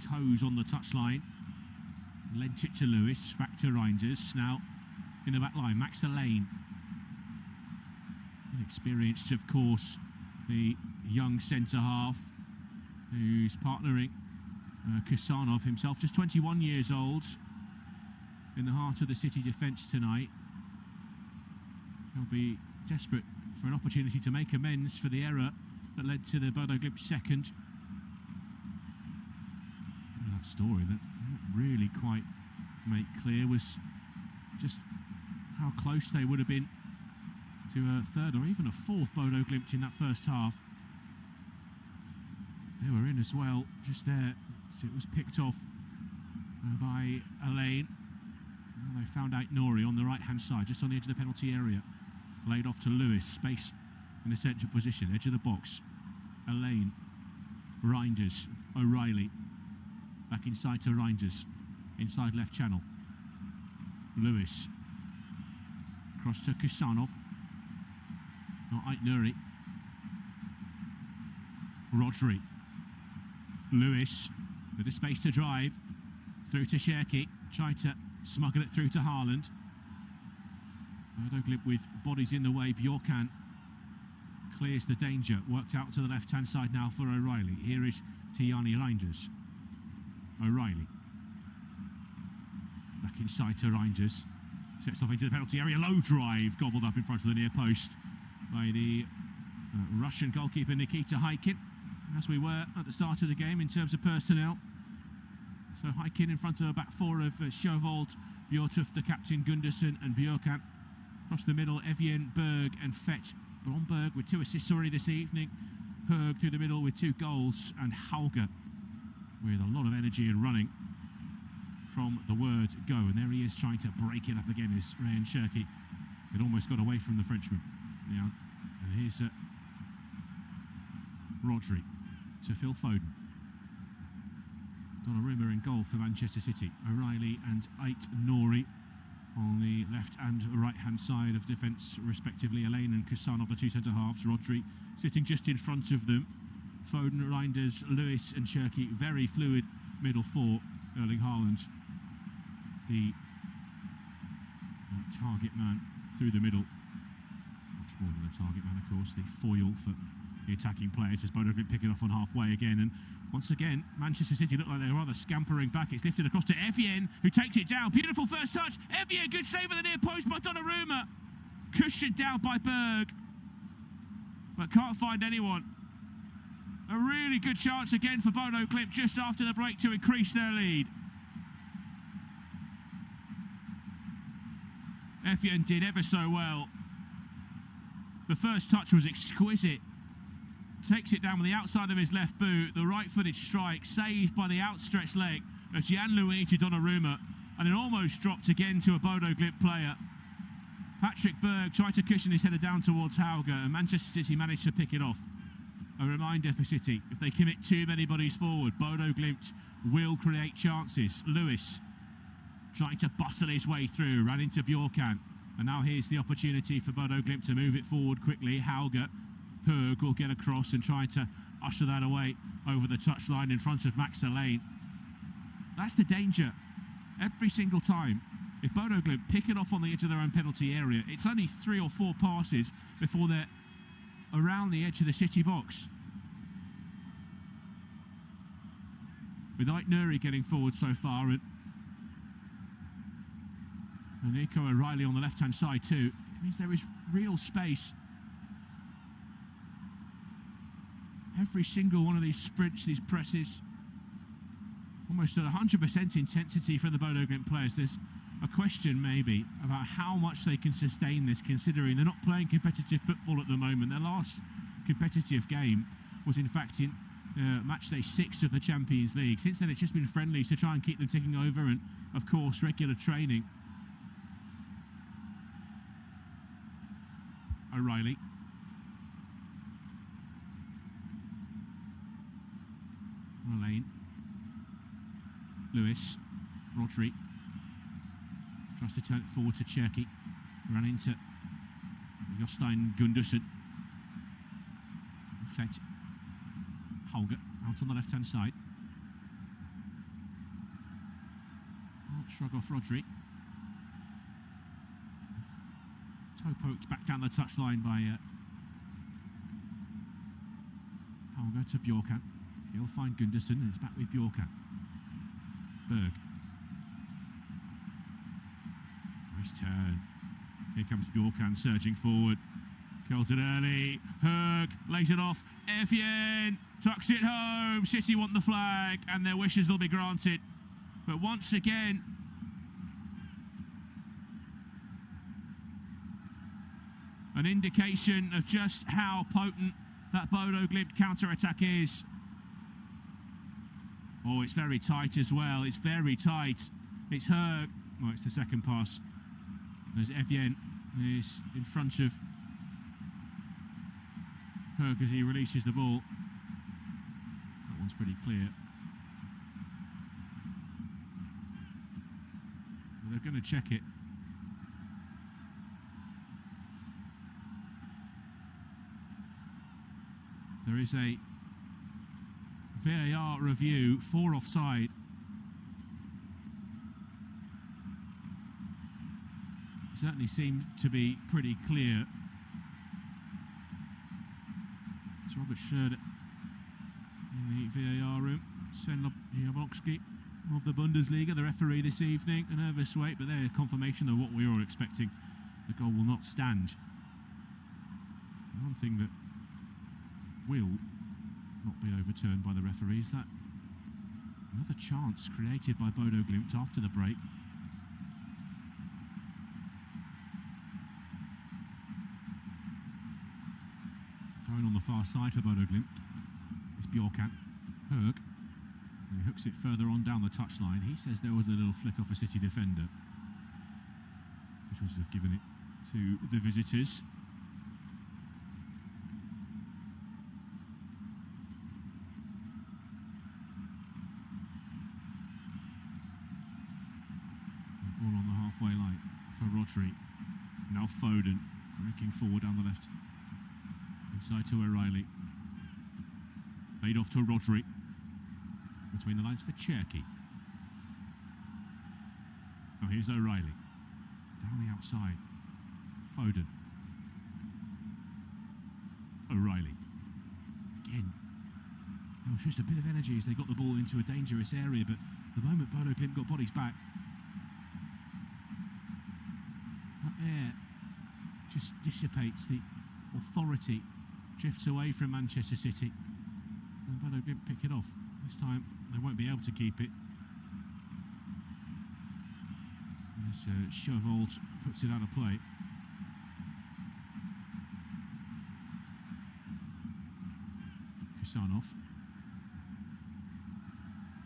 toes on the touchline. Lent it to Lewis, back to Reinders. Now in the back line, Max Allain. Inexperienced, of course, the young centre-half who's partnering Kusanov himself, just 21 years old, in the heart of the City defence tonight. He'll be desperate for an opportunity to make amends for the error that led to the Bodo Glimt second. That story that didn't really quite make clear was just how close they would have been to a third or even a fourth Bodo Glimt in that first half. They were in as well, just there. So it was picked off by Allain. They found out Nori on the right-hand side, just on the edge of the penalty area. Laid off to Lewis, space in the central position, edge of the box. Allain, Reinders, O'Reilly. Back inside to Reinders, inside left channel. Lewis. Cross to Kusanov. Not Ait-Nuri. Rodri. Lewis with the space to drive through to Cherki, tried to smuggle it through to Haaland. Bodo Glimt with bodies in the way. Bjorkan clears the danger, worked out to the left hand side now for O'Reilly. Here is Tiani Reinders. O'Reilly back inside to Reinders, sets off into the penalty area, low drive gobbled up in front of the near post by the Russian goalkeeper Nikita Haikin, as we were at the start of the game in terms of personnel. So Haikin in front of a back four of Sjovold, Bjortuf, the captain, Gundersen and Bjorkan. Across the middle, Evjen, Berg and Fett. Bromberg with 2 assists already this evening. Høg through the middle with 2 goals, and Hauge with a lot of energy and running from the word go. And there he is trying to break it up again, is Ryan Cherki. It almost got away from the Frenchman. Yeah. And here's Rodri to Phil Foden. Donnarumma in goal for Manchester City. O'Reilly and Ait-Nuri on the left and right hand side of defence respectively. Allain and Kusanov, the 2 centre-halves. Rodri sitting just in front of them. Foden, Reinders, Lewis and Cherki. Very fluid middle four. Erling Haaland, the target man through the middle. Much more than a target man, of course. The foil for the attacking players as Bodo Glimt pick it off on halfway again. And once again, Manchester City look like they're rather scampering back. It's lifted across to Evjen, who takes it down. Beautiful first touch. Evjen, good save at the near post by Donnarumma. Cushioned down by Berg, but can't find anyone. A really good chance again for Bodo Glimt just after the break to increase their lead. Evjen did ever so well. The first touch was exquisite. Takes it down with the outside of his left boot, the right-footed strike, saved by the outstretched leg of Gianluigi Donnarumma, and it almost dropped again to a Bodo Glimt player. Patrick Berg tried to cushion his header down towards Hauge, and Manchester City managed to pick it off. A reminder for City, if they commit too many bodies forward, Bodo Glimt will create chances. Lewis trying to bustle his way through, ran into Bjorkan, and now here's the opportunity for Bodo Glimt to move it forward quickly. Hauge, Høg will get across and try to usher that away over the touchline in front of Max Allain. That's the danger. Every single time, if Bodo Glimt pick it off on the edge of their own penalty area, it's only 3 or 4 passes before they're around the edge of the City box. With Ait-Nuri getting forward so far, and Nico O'Reilly on the left-hand side too, it means there is real space. Every single one of these sprints, these presses, almost at 100% intensity from the Bodo Glimt players. There's a question maybe about how much they can sustain this, considering they're not playing competitive football at the moment. Their last competitive game was in fact in match day 6 of the Champions League. Since then it's just been friendlies to try and keep them ticking over, and of course regular training. O'Reilly. Lane. Lewis. Rodri. Tries to turn it forward to Cherki. Ran into Jostein Gundersen. Fett. Holger out on the left hand side. Can't shrug off Rodri. Toe poked back down the touchline by Holger to Bjorkan. He'll find Gundersen and it's back with Bjorkan. Berg. Nice turn. Here comes Bjorkan surging forward. Curls it early. Herg lays it off. Evian tucks it home. City want the flag and their wishes will be granted. But once again, an indication of just how potent that Bodo Glimt counter-attack is. Oh, it's very tight as well. It's very tight. It's Herg. Oh, it's the second pass. As Evian is in front of Herg as he releases the ball. That one's pretty clear. Well, they're going to check it. There is a VAR review for offside. Certainly seemed to be pretty clear. It's Robert Schroeder in the VAR room. Sven Jablonski of the Bundesliga, the referee this evening. A nervous wait, but they're confirmation of what we were expecting. The goal will not stand. One thing that will not be overturned by the referees, that another chance created by Bodo Glimt after the break. Thrown on the far side for Bodo Glimt. It's Bjorkan. Herg. He hooks it further on down the touchline. He says there was a little flick off a City defender. Officials have given it to the visitors. Ball on the halfway line for Rodri. Now Foden breaking forward down the left. Inside to O'Reilly. Laid off to Rodri. Between the lines for Cherki. Oh, here's O'Reilly. Down the outside. Foden. O'Reilly. Again. Oh, it's just a bit of energy as they got the ball into a dangerous area, but the moment Bodo Glimt got bodies back, that air just dissipates, the authority drifts away from Manchester City, and Bodo Glimt pick it off. This time they won't be able to keep it as Chauvold puts it out of play. Kusanov.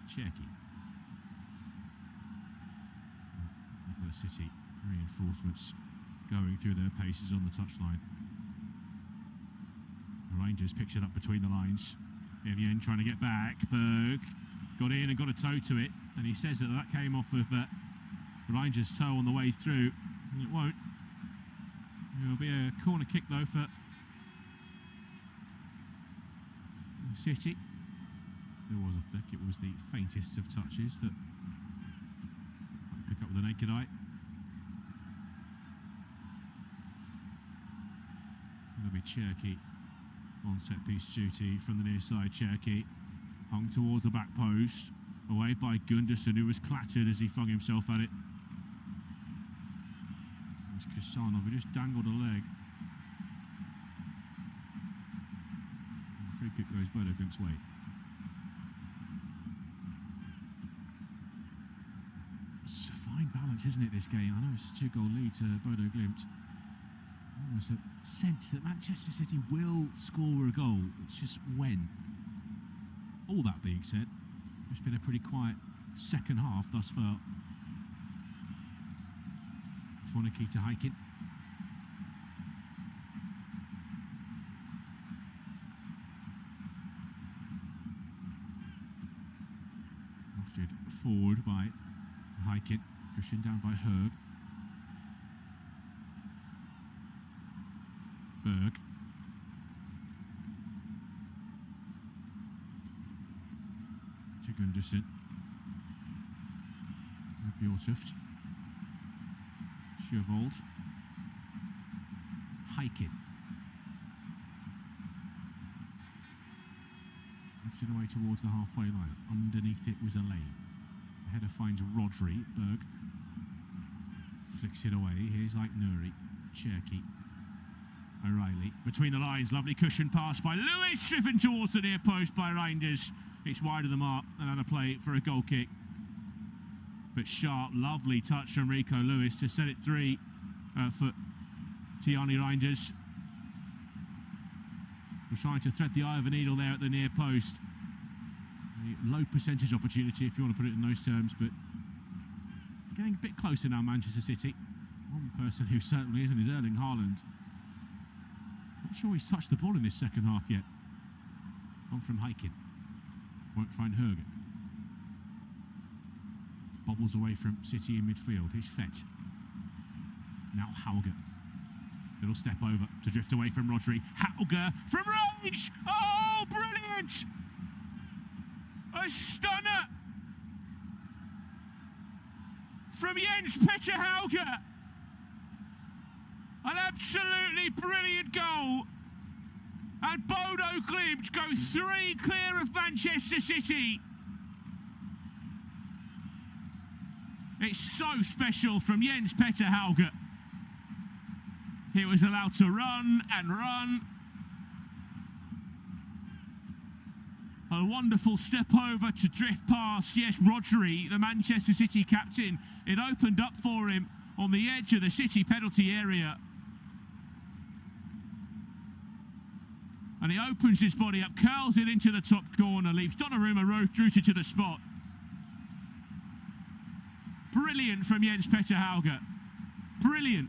Cherki. The City reinforcements going through their paces on the touchline. The Rangers picks it up between the lines. Evian trying to get back. Berg got in and got a toe to it, and he says that that came off of the Rangers' toe on the way through, and it won't. It'll be a corner kick though for City. If there was a flick, it was the faintest of touches that pick up with the naked eye. It'll be Cherki on set piece duty from the near side. Cherki hung towards the back post, away by Gundersen, who was clattered as he flung himself at it. It's Kusanov who just dangled a leg. Free kick goes Bodo Glimt's way. It's a fine balance, isn't it, this game? I know it's a 2-goal lead to Bodo Glimt. Almost a sense that Manchester City will score a goal. It's just when. All that being said, it's been a pretty quiet second half thus far. Foneke to Heikin. Lofted forward by Heikin. Christian down by Herg. Berg. To Gunderson. Bjortuft. Sjövold. Heikin. Lifted away towards the halfway line. Underneath it was a lane. The header finds Rodri. Berg flicks it away. Here's like Nuri. Cherki. O'Reilly. Between the lines, lovely cushion pass by Lewis, driven towards the near post by Reinders. It's wide of the mark, and a play for a goal kick. But sharp, lovely touch from Rico Lewis to set it 3 for Tiani Reinders. We're trying to thread the eye of a needle there at the near post. A low percentage opportunity, if you want to put it in those terms, but getting a bit closer now, Manchester City. One person who certainly isn't is Erling Haaland. Not sure he's touched the ball in this second half yet. On from Heikin. Won't find Hergen. Bobbles away from City in midfield. Here's Fett. Now Hauger. Little step over to drift away from Rodri. Hauger from range! Oh, brilliant! A stunner! From Jens Petter Hauger! An absolutely brilliant goal. And Bodo Glimt go 3 clear of Manchester City. It's so special from Jens Petter Hauger. He was allowed to run and run. A wonderful step over to drift past, yes, Rodri, the Manchester City captain. It opened up for him on the edge of the City penalty area. And he opens his body up, curls it into the top corner, leaves Donnarumma rooted to the spot. Brilliant from Jens Petter Hauger. Brilliant.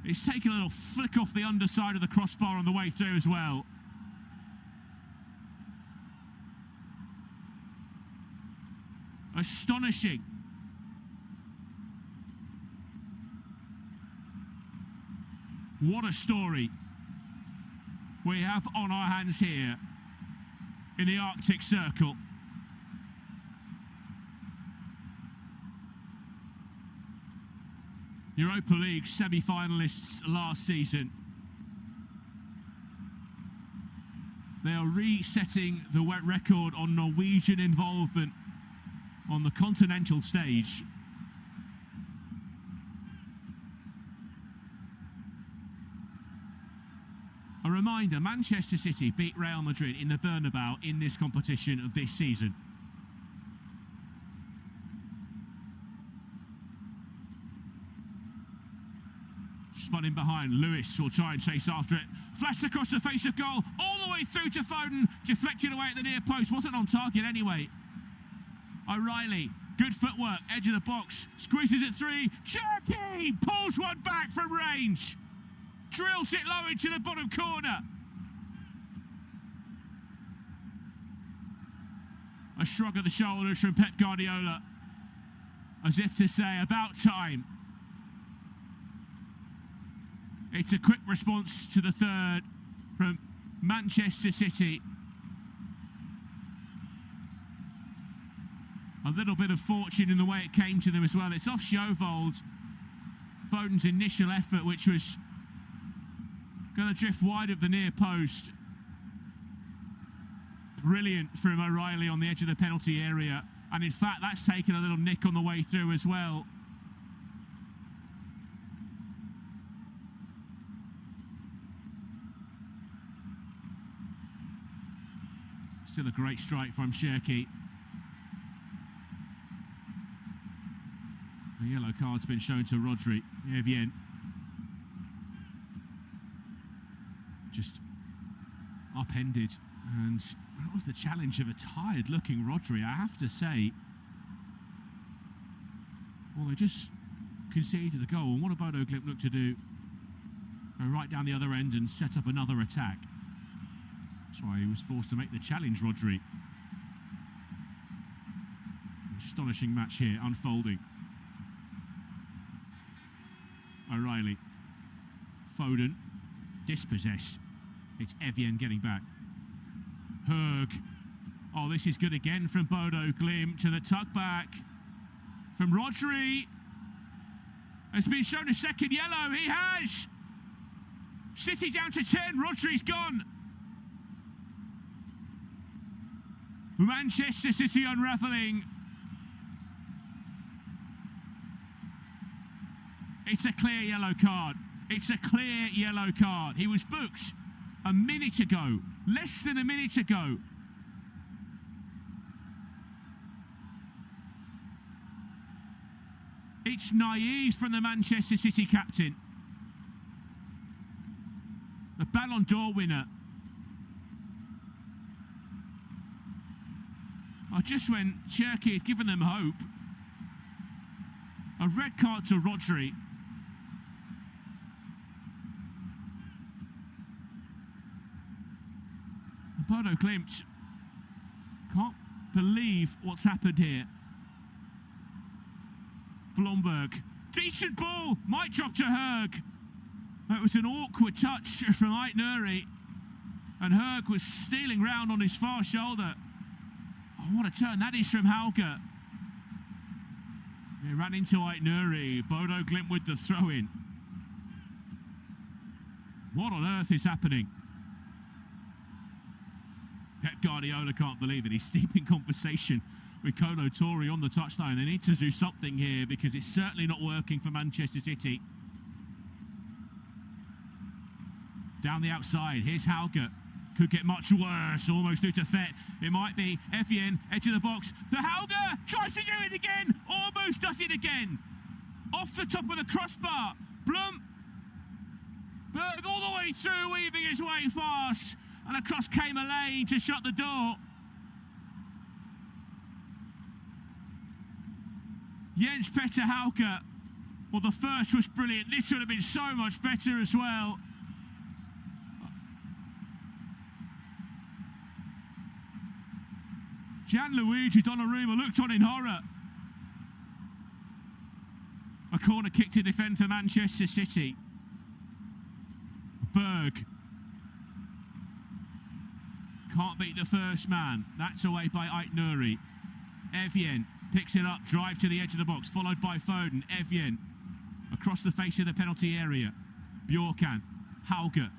He's taken a little flick off the underside of the crossbar on the way through as well. Astonishing. What a story we have on our hands here in the Arctic Circle. Europa League semi-finalists last season. They are resetting the record on Norwegian involvement on the continental stage. A reminder, Manchester City beat Real Madrid in the Bernabeu in this competition of this season. Spun in behind, Lewis will try and chase after it. Flashed across the face of goal, all the way through to Foden, deflected away at the near post, wasn't on target anyway. O'Reilly, good footwork, edge of the box, squeezes it 3, Cherki pulls one back from range. Drills it low into the bottom corner. A shrug of the shoulders from Pep Guardiola, as if to say, about time. It's a quick response to the third from Manchester City. A little bit of fortune in the way it came to them as well. It's off Sjövold. Foden's initial effort, which was going to drift wide of the near post. Brilliant from O'Reilly on the edge of the penalty area. And in fact, that's taken a little nick on the way through as well. Still a great strike from Cherki. A yellow card's been shown to Rodri. Evian. Just upended. And that was the challenge of a tired-looking Rodri, I have to say. Well, they just conceded the goal. And what did Bodo Glimt look to do? Go right down the other end and set up another attack. That's why he was forced to make the challenge, Rodri. Astonishing match here, unfolding. O'Reilly. Foden. Dispossessed. It's Evian getting back. Herg. Oh, this is good again from Bodo Glimt to the tuck back from Rodri. Has been shown a second yellow. He has. City down to 10. Rodri's gone. Manchester City unravelling. It's a clear yellow card. It's a clear yellow card. He was booked a minute ago, less than a minute ago. It's naive from the Manchester City captain. The Ballon d'Or winner. Just when Cherki had given them hope. A red card to Rodri. Bodo Glimt can't believe what's happened here. Blomberg, decent ball, might drop to Herg. It was an awkward touch from Ait Nuri, and Herg was stealing round on his far shoulder. Oh, what a turn that is from Hauge. He ran into Ait Nuri. Bodo Glimt with the throw-in. What on earth is happening? Pep Guardiola can't believe it. He's deep in conversation with Kolo Touré on the touchline. They need to do something here because it's certainly not working for Manchester City. Down the outside, here's Hauge. Could get much worse, almost through to Fett. It might be Evian, edge of the box. The Hauge tries to do it again, almost does it again. Off the top of the crossbar. Blum. Berg all the way through, weaving his way fast. And across came a lane to shut the door. Jens Petter Hauge. Well, the first was brilliant. This would have been so much better as well. Gianluigi Donnarumma looked on in horror. A corner kick to defend for Manchester City. Berg. Can't beat the first man. That's away by Ait Nuri. Evian picks it up, drive to the edge of the box, followed by Foden. Evian across the face of the penalty area. Bjorkan, Hauge.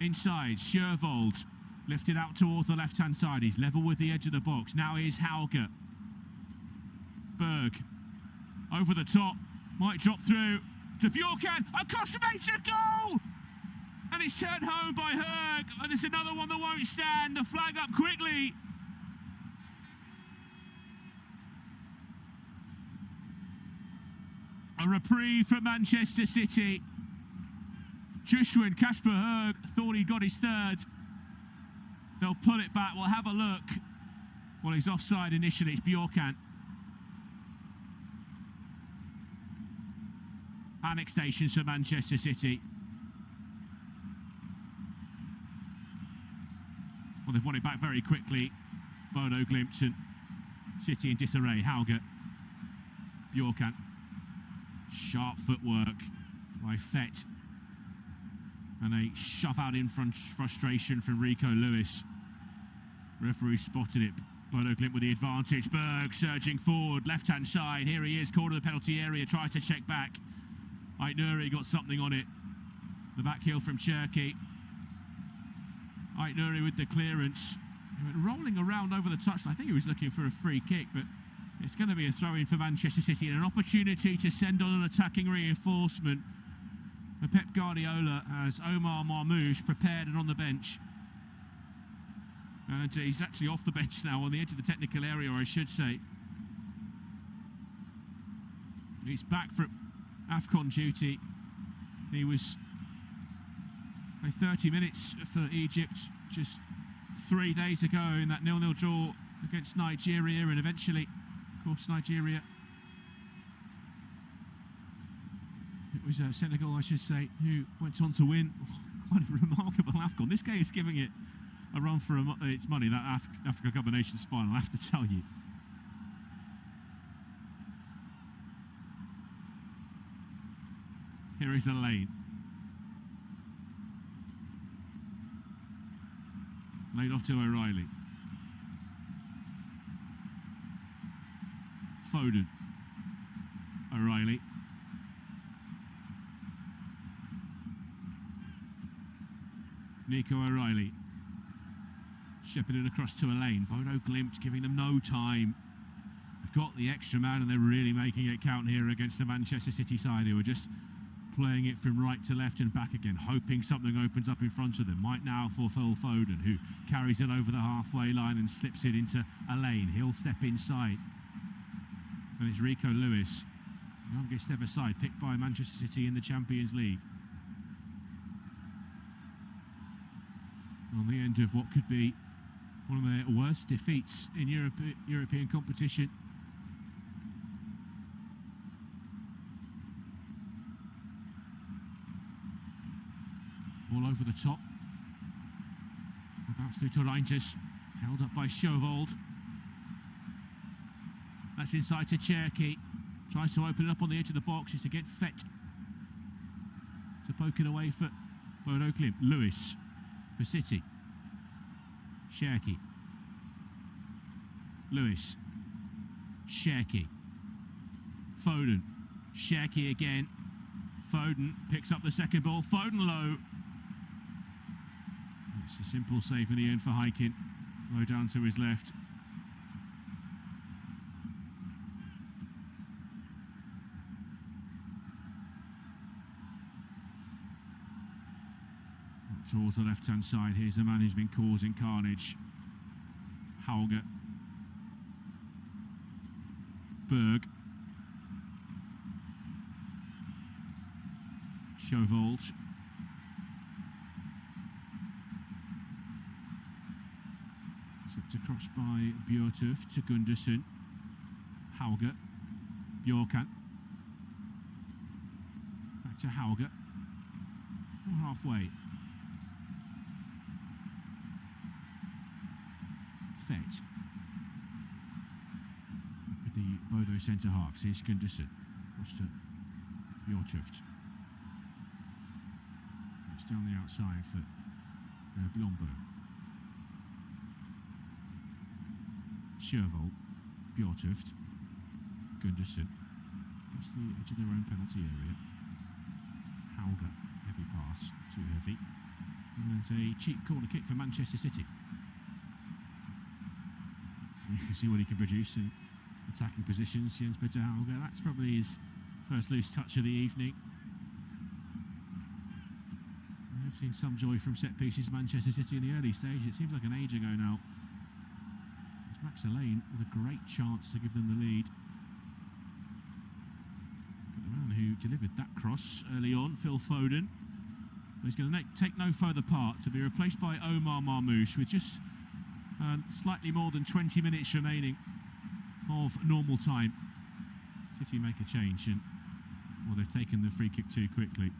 Inside, Shervold lifted out towards the left-hand side. He's level with the edge of the box. Now here's Hauge. Berg over the top, might drop through to Bjorkan. Across the base, a goal! And it's turned home by Herg, and it's another one that won't stand. The flag up quickly. A reprieve for Manchester City. Just when Kasper Herg thought he got his third, they'll pull it back. We'll have a look. Well, he's offside initially. It's Bjorkan. Panic stations for Manchester City. Well, they've won it back very quickly. Bodo Glimt and City in disarray. Hauge. Bjorkan. Sharp footwork by Fett. And a shove out in front frustration from Rico Lewis. Referee spotted it. Bodo Glimt with the advantage. Berg surging forward, left-hand side. Here he is, corner of the penalty area, tries to check back. Ait Nuri got something on it. The back heel from Cherki. Ait Nuri with the clearance. He went rolling around over the touchline. I think he was looking for a free kick, but it's going to be a throw-in for Manchester City and an opportunity to send on an attacking reinforcement. Pep Guardiola has Omar Marmoush prepared and on the bench. And he's actually off the bench now, on the edge of the technical area, I should say. He's back from AFCON duty. He was 30 minutes for Egypt just 3 days ago in that 0-0 draw against Nigeria, and eventually, of course, Nigeria. It was Senegal, I should say, who went on to win. Quite a remarkable AFCON. This game is giving it a run for its money, that Africa Cup of Nations final, I have to tell you. Here is Elaine. Laid off to O'Reilly. Foden. O'Reilly. Nico O'Reilly. Shepherded across to Elaine. Bodo Glimt giving them no time. They've got the extra man and they're really making it count here against the Manchester City side, who are just playing it from right to left and back again, hoping something opens up in front of them. Might now for Phil Foden, who carries it over the halfway line and slips it into Elaine. He'll step inside. And it's Rico Lewis, youngest ever side, picked by Manchester City in the Champions League. On the end of what could be one of their worst defeats in European competition. Ball over the top. About through to Rangers. Held up by Chauvold. That's inside to Cherki. Tries to open it up on the edge of the box. It's again Fett to poke it away for Bodo Glimt. Lewis for City. Cherki. Lewis. Cherki. Foden. Cherki again. Foden picks up the second ball. Foden low. It's a simple save in the end for Hiking. Low down to his left. Towards the left-hand side, here's the man who's been causing carnage. Hauger. Berg. Chauvold. Slipped across by Bjortuf to Gunderson. Hauger. Bjorkan. Back to Hauger. Halfway. Fett. With the Bodo centre halves. Here's Gunderson. Across to Bjortuf. It's down the outside for Blomberg. Chauvold. Bjortuf. Gunderson. Across the edge of their own penalty area. Hauger. Heavy pass. Too heavy. And a cheap corner kick for Manchester City. You can see what he can produce in attacking positions. Jens Peter Hauger, that's probably his first loose touch of the evening. I've seen some joy from set pieces Manchester City in the early stage. It seems like an age ago now. It's Max Elaine with a great chance to give them the lead. But the man who delivered that cross early on, Phil Foden, he's going to take no further part, to be replaced by Omar Marmoush with just slightly more than 20 minutes remaining of normal time. City make a change, and well, they've taken the free kick too quickly.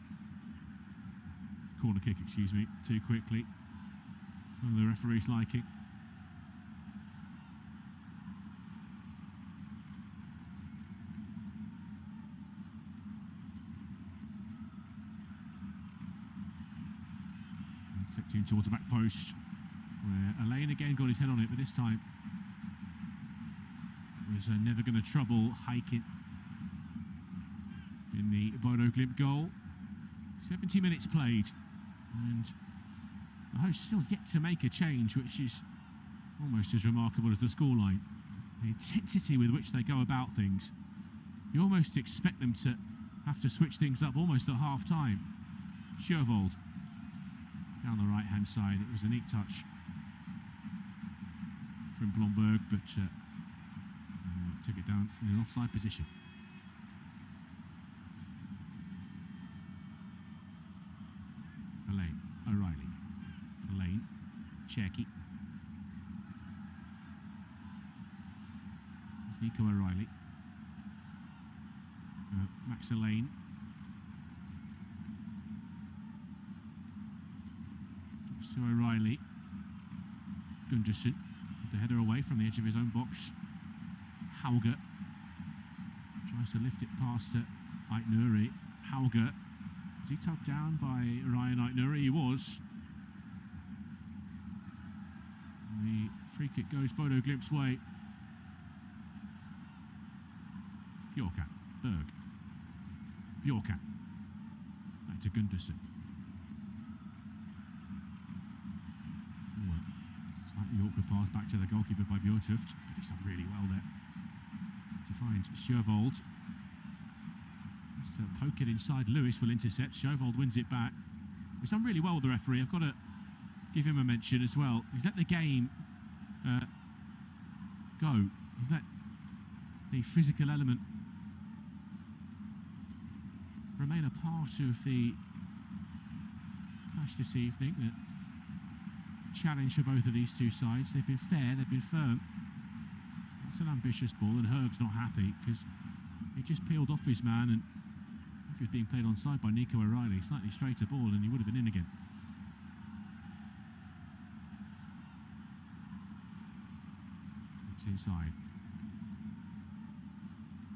Corner kick, excuse me, too quickly. Well, the referee's liking. And clipped in towards the back post, where Elaine again got his head on it, but this time it was never going to trouble Hiking in the Bodo Glimt goal. 70 minutes played, and the host still yet to make a change, which is almost as remarkable as the scoreline. The intensity with which they go about things. You almost expect them to have to switch things up almost at half-time. Sjövold down the right-hand side. It was a neat touch from Blomberg, but took it down in an offside position. O'Reilly. Cherky. It's Nico O'Reilly. Max Elaine. Drops to O'Reilly. Gunderson. The header away from the edge of his own box. Hauger tries to lift it past Aitnuri. Hauger. Was he tugged down by Ryan Aitnuri? He was. And the free kick goes Bodo Glimt's way. Bjorkan. Berg. Bjorkan. Back to Gunderson. Slightly awkward pass back to the goalkeeper by Bjortuft, but he's done really well there to find Sjövold. Just to poke it inside. Lewis will intercept. Sjövold wins it back. He's done really well with the referee. I've got to give him a mention as well. He's let the game go. He's let the physical element remain a part of the clash this evening. The challenge for both of these two sides. They've been fair, they've been firm. That's an ambitious ball, and Herg's not happy because he just peeled off his man, and he was being played onside by Nico O'Reilly. Slightly straighter ball, and he would have been in again. It's inside.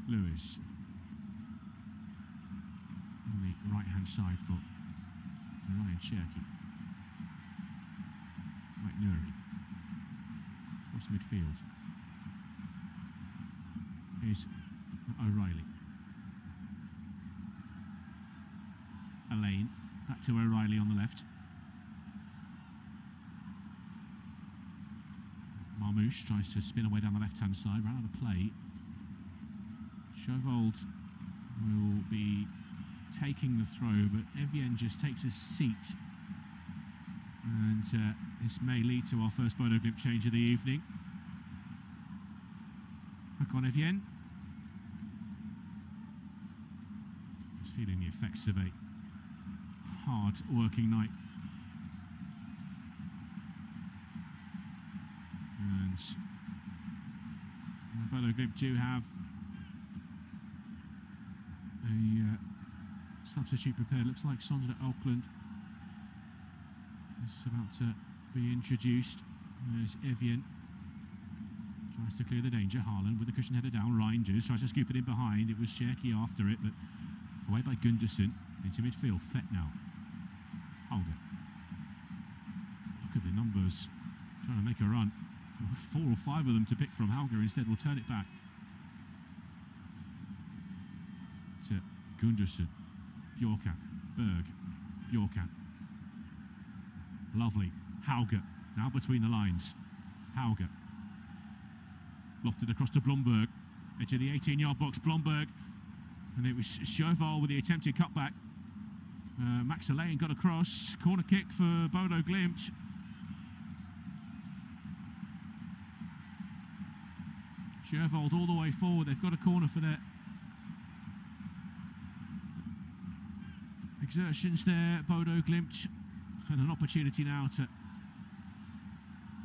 Lewis on the right-hand side for Ryan Cherky. Nuri across midfield. Here's O'Reilly. Elaine back to O'Reilly on the left. Marmouche tries to spin away down the left hand side, ran out of play. Sjövold will be taking the throw, but Evian just takes a seat. And this may lead to our first Bodo Glimt change of the evening. Back on Evian. Just feeling the effects of a hard working night. And Bodo Glimt do have a substitute prepared. Looks like Sondre Auckland is about to be introduced. There's Evian. Tries to clear the danger. Haaland with a cushion header down. Reinders tries to scoop it in behind. It was Cherky after it, but away by Gunderson. Into midfield. Fett now. Hauger. Look at the numbers. Trying to make a run. 4 or 5 of them to pick from. Hauger instead will turn it back to Gunderson. Bjorkan. Berg. Bjorkan. Lovely. Hauger. Now between the lines. Hauger. Lofted across to Blomberg. Edge of the 18-yard box. Blomberg. And it was Sjövold with the attempted cutback. Max Elaine got across. Corner kick for Bodo Glimt. Sjövold all the way forward. They've got a corner for their exertions there. Bodo Glimt. And an opportunity now to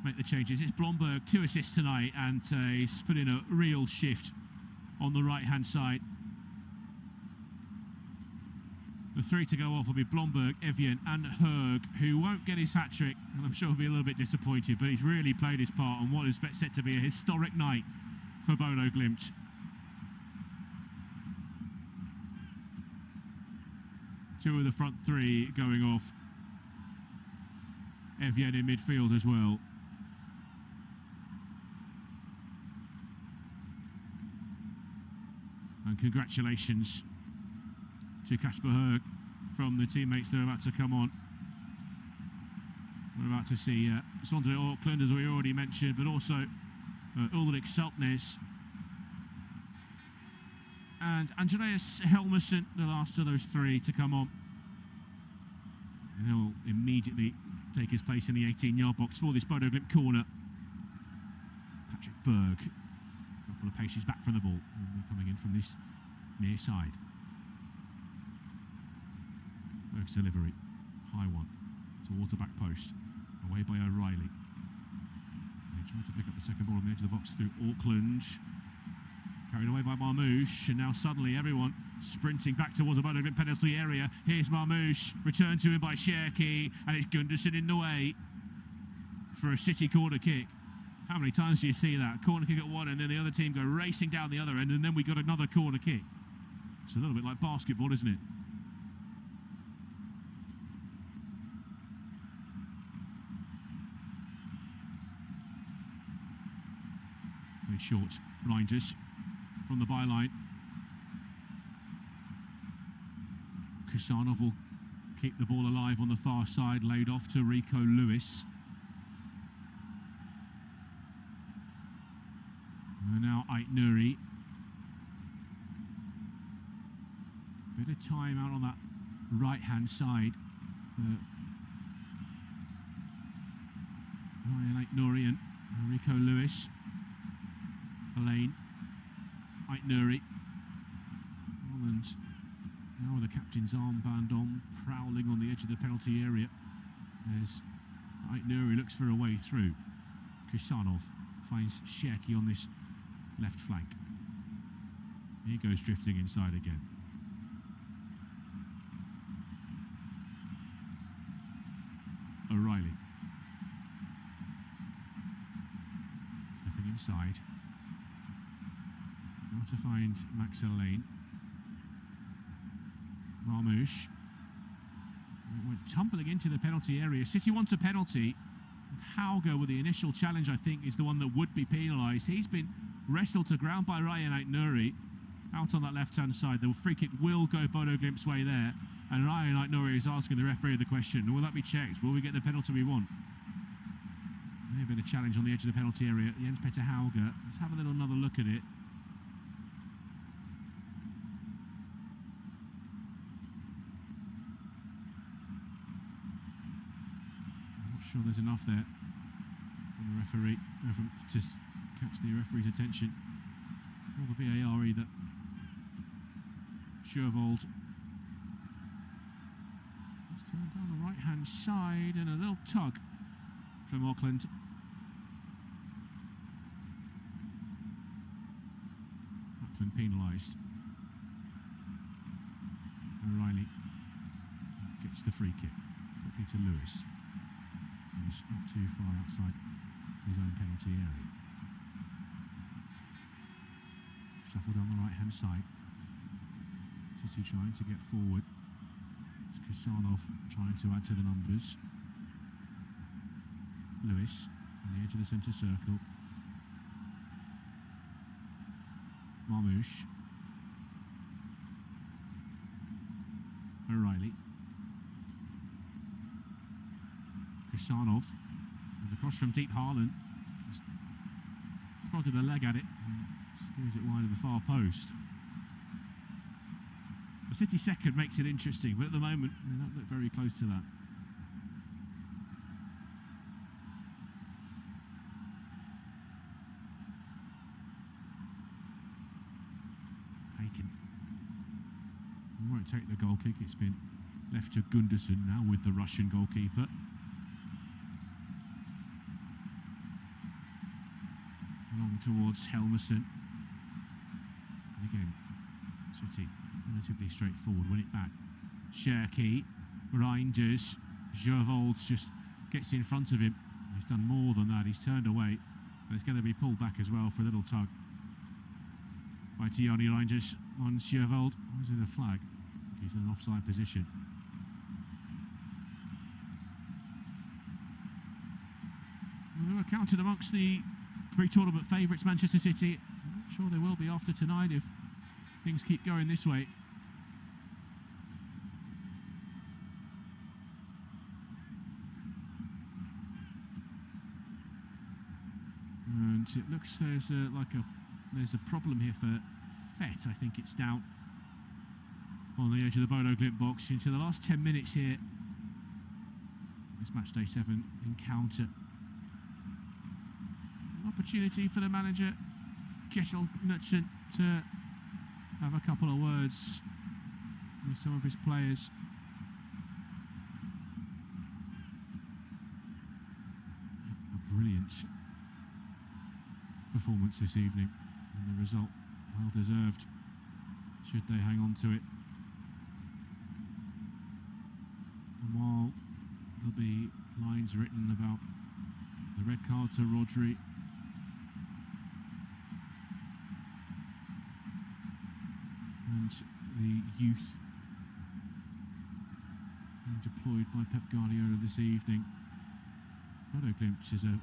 make the changes. It's Blomberg, 2 assists tonight, and he's put in a real shift on the right-hand side. The 3 to go off will be Blomberg, Evian and Herg, who won't get his hat-trick, and I'm sure he'll be a little bit disappointed, but he's really played his part on what is set to be a historic night for Bodo Glimt. Two of the front 3 going off. Evian in midfield as well. And congratulations to Kasper Herg from the teammates that are about to come on. We're about to see Sondre Auckland, as we already mentioned, but also Ulrik Saltnes and Andreas Helmersen, the last of those 3 to come on. And he'll immediately take his place in the 18-yard box for this Bodo Glimt corner. Patrick Berg, a couple of paces back from the ball, coming in from this near side. Berg's delivery, high one, towards the back post, away by O'Reilly. They try to pick up the second ball on the edge of the box through Auckland. Carried away by Marmouche, and now suddenly everyone sprinting back towards the Bodo Glimt penalty area. Here's Marmouche, returned to him by Cherki, and it's Gunderson in the way for a City corner kick. How many times do you see that? Corner kick at one, and then the other team go racing down the other end, and then we got another corner kick. It's a little bit like basketball, isn't it? Very short, Reinders from the byline. Kusanov will keep the ball alive on the far side, laid off to Rico Lewis. And now Ait Nouri. Bit of time out on that right-hand side for Ryan Ait Nouri and Rico Lewis. Elaine, Ait Nouri. Holland now with the captain's armband on, prowling on the edge of the penalty area as Ait Nouri looks for a way through. Kusanov finds Cherki on this left flank. He goes drifting inside again. O'Reilly stepping inside. Now to find Max Elaine. Marmouche went tumbling into the penalty area. City wants a penalty. Hauger with the initial challenge, I think, is the one that would be penalised. He's been wrestled to ground by Ryan Ait Nouri out on that left-hand side. The free kick will go Bodo Glimt's way there, and Ryan Ait Nouri is asking the referee the question: will that be checked? Will we get the penalty we want? Maybe a challenge on the edge of the penalty area. Jens Petter Hauger. Let's have another look at it. Sure there's enough there from the referee to catch the referee's attention or the VAR either. Sjövold has turned down the right hand side and a little tug from Auckland. Auckland penalised. O'Reilly gets the free kick quickly to Lewis. He's not too far outside his own penalty area. Shuffled on the right hand side. City trying to get forward. It's Kusanov trying to add to the numbers. Lewis on the edge of the centre circle. Marmouche. O'Reilly. Kusanov, and across from deep Haaland, just prodded a leg at it and steers it wide of the far post. The City second makes it interesting, but at the moment they don't look very close to that. Haken won't take the goal kick. It's been left to Gunderson now with the Russian goalkeeper. Along towards Helmerson. And again, City relatively straightforward. Win it back. Cherki, Reinders, Sjövold just gets in front of him. He's done more than that. He's turned away. And it's going to be pulled back as well for a little tug by Tiani Reinders on Sjövold. Where's the flag? He's in an offside position. They were counted amongst the pre-tournament favourites, Manchester City. I'm not sure they will be after tonight if things keep going this way. And it looks there's a problem here for Fett. I think it's down on the edge of the Bodo Glimt box into the last 10 minutes here. this matchday 7 encounter. An opportunity for the manager, Kjell Knutsen, to have a couple of words with some of his players. A brilliant performance this evening, and the result well deserved, should they hang on to it. And while there'll be lines written about the red card to Rodri, and the youth being deployed by Pep Guardiola this evening, Bodo Glimt is a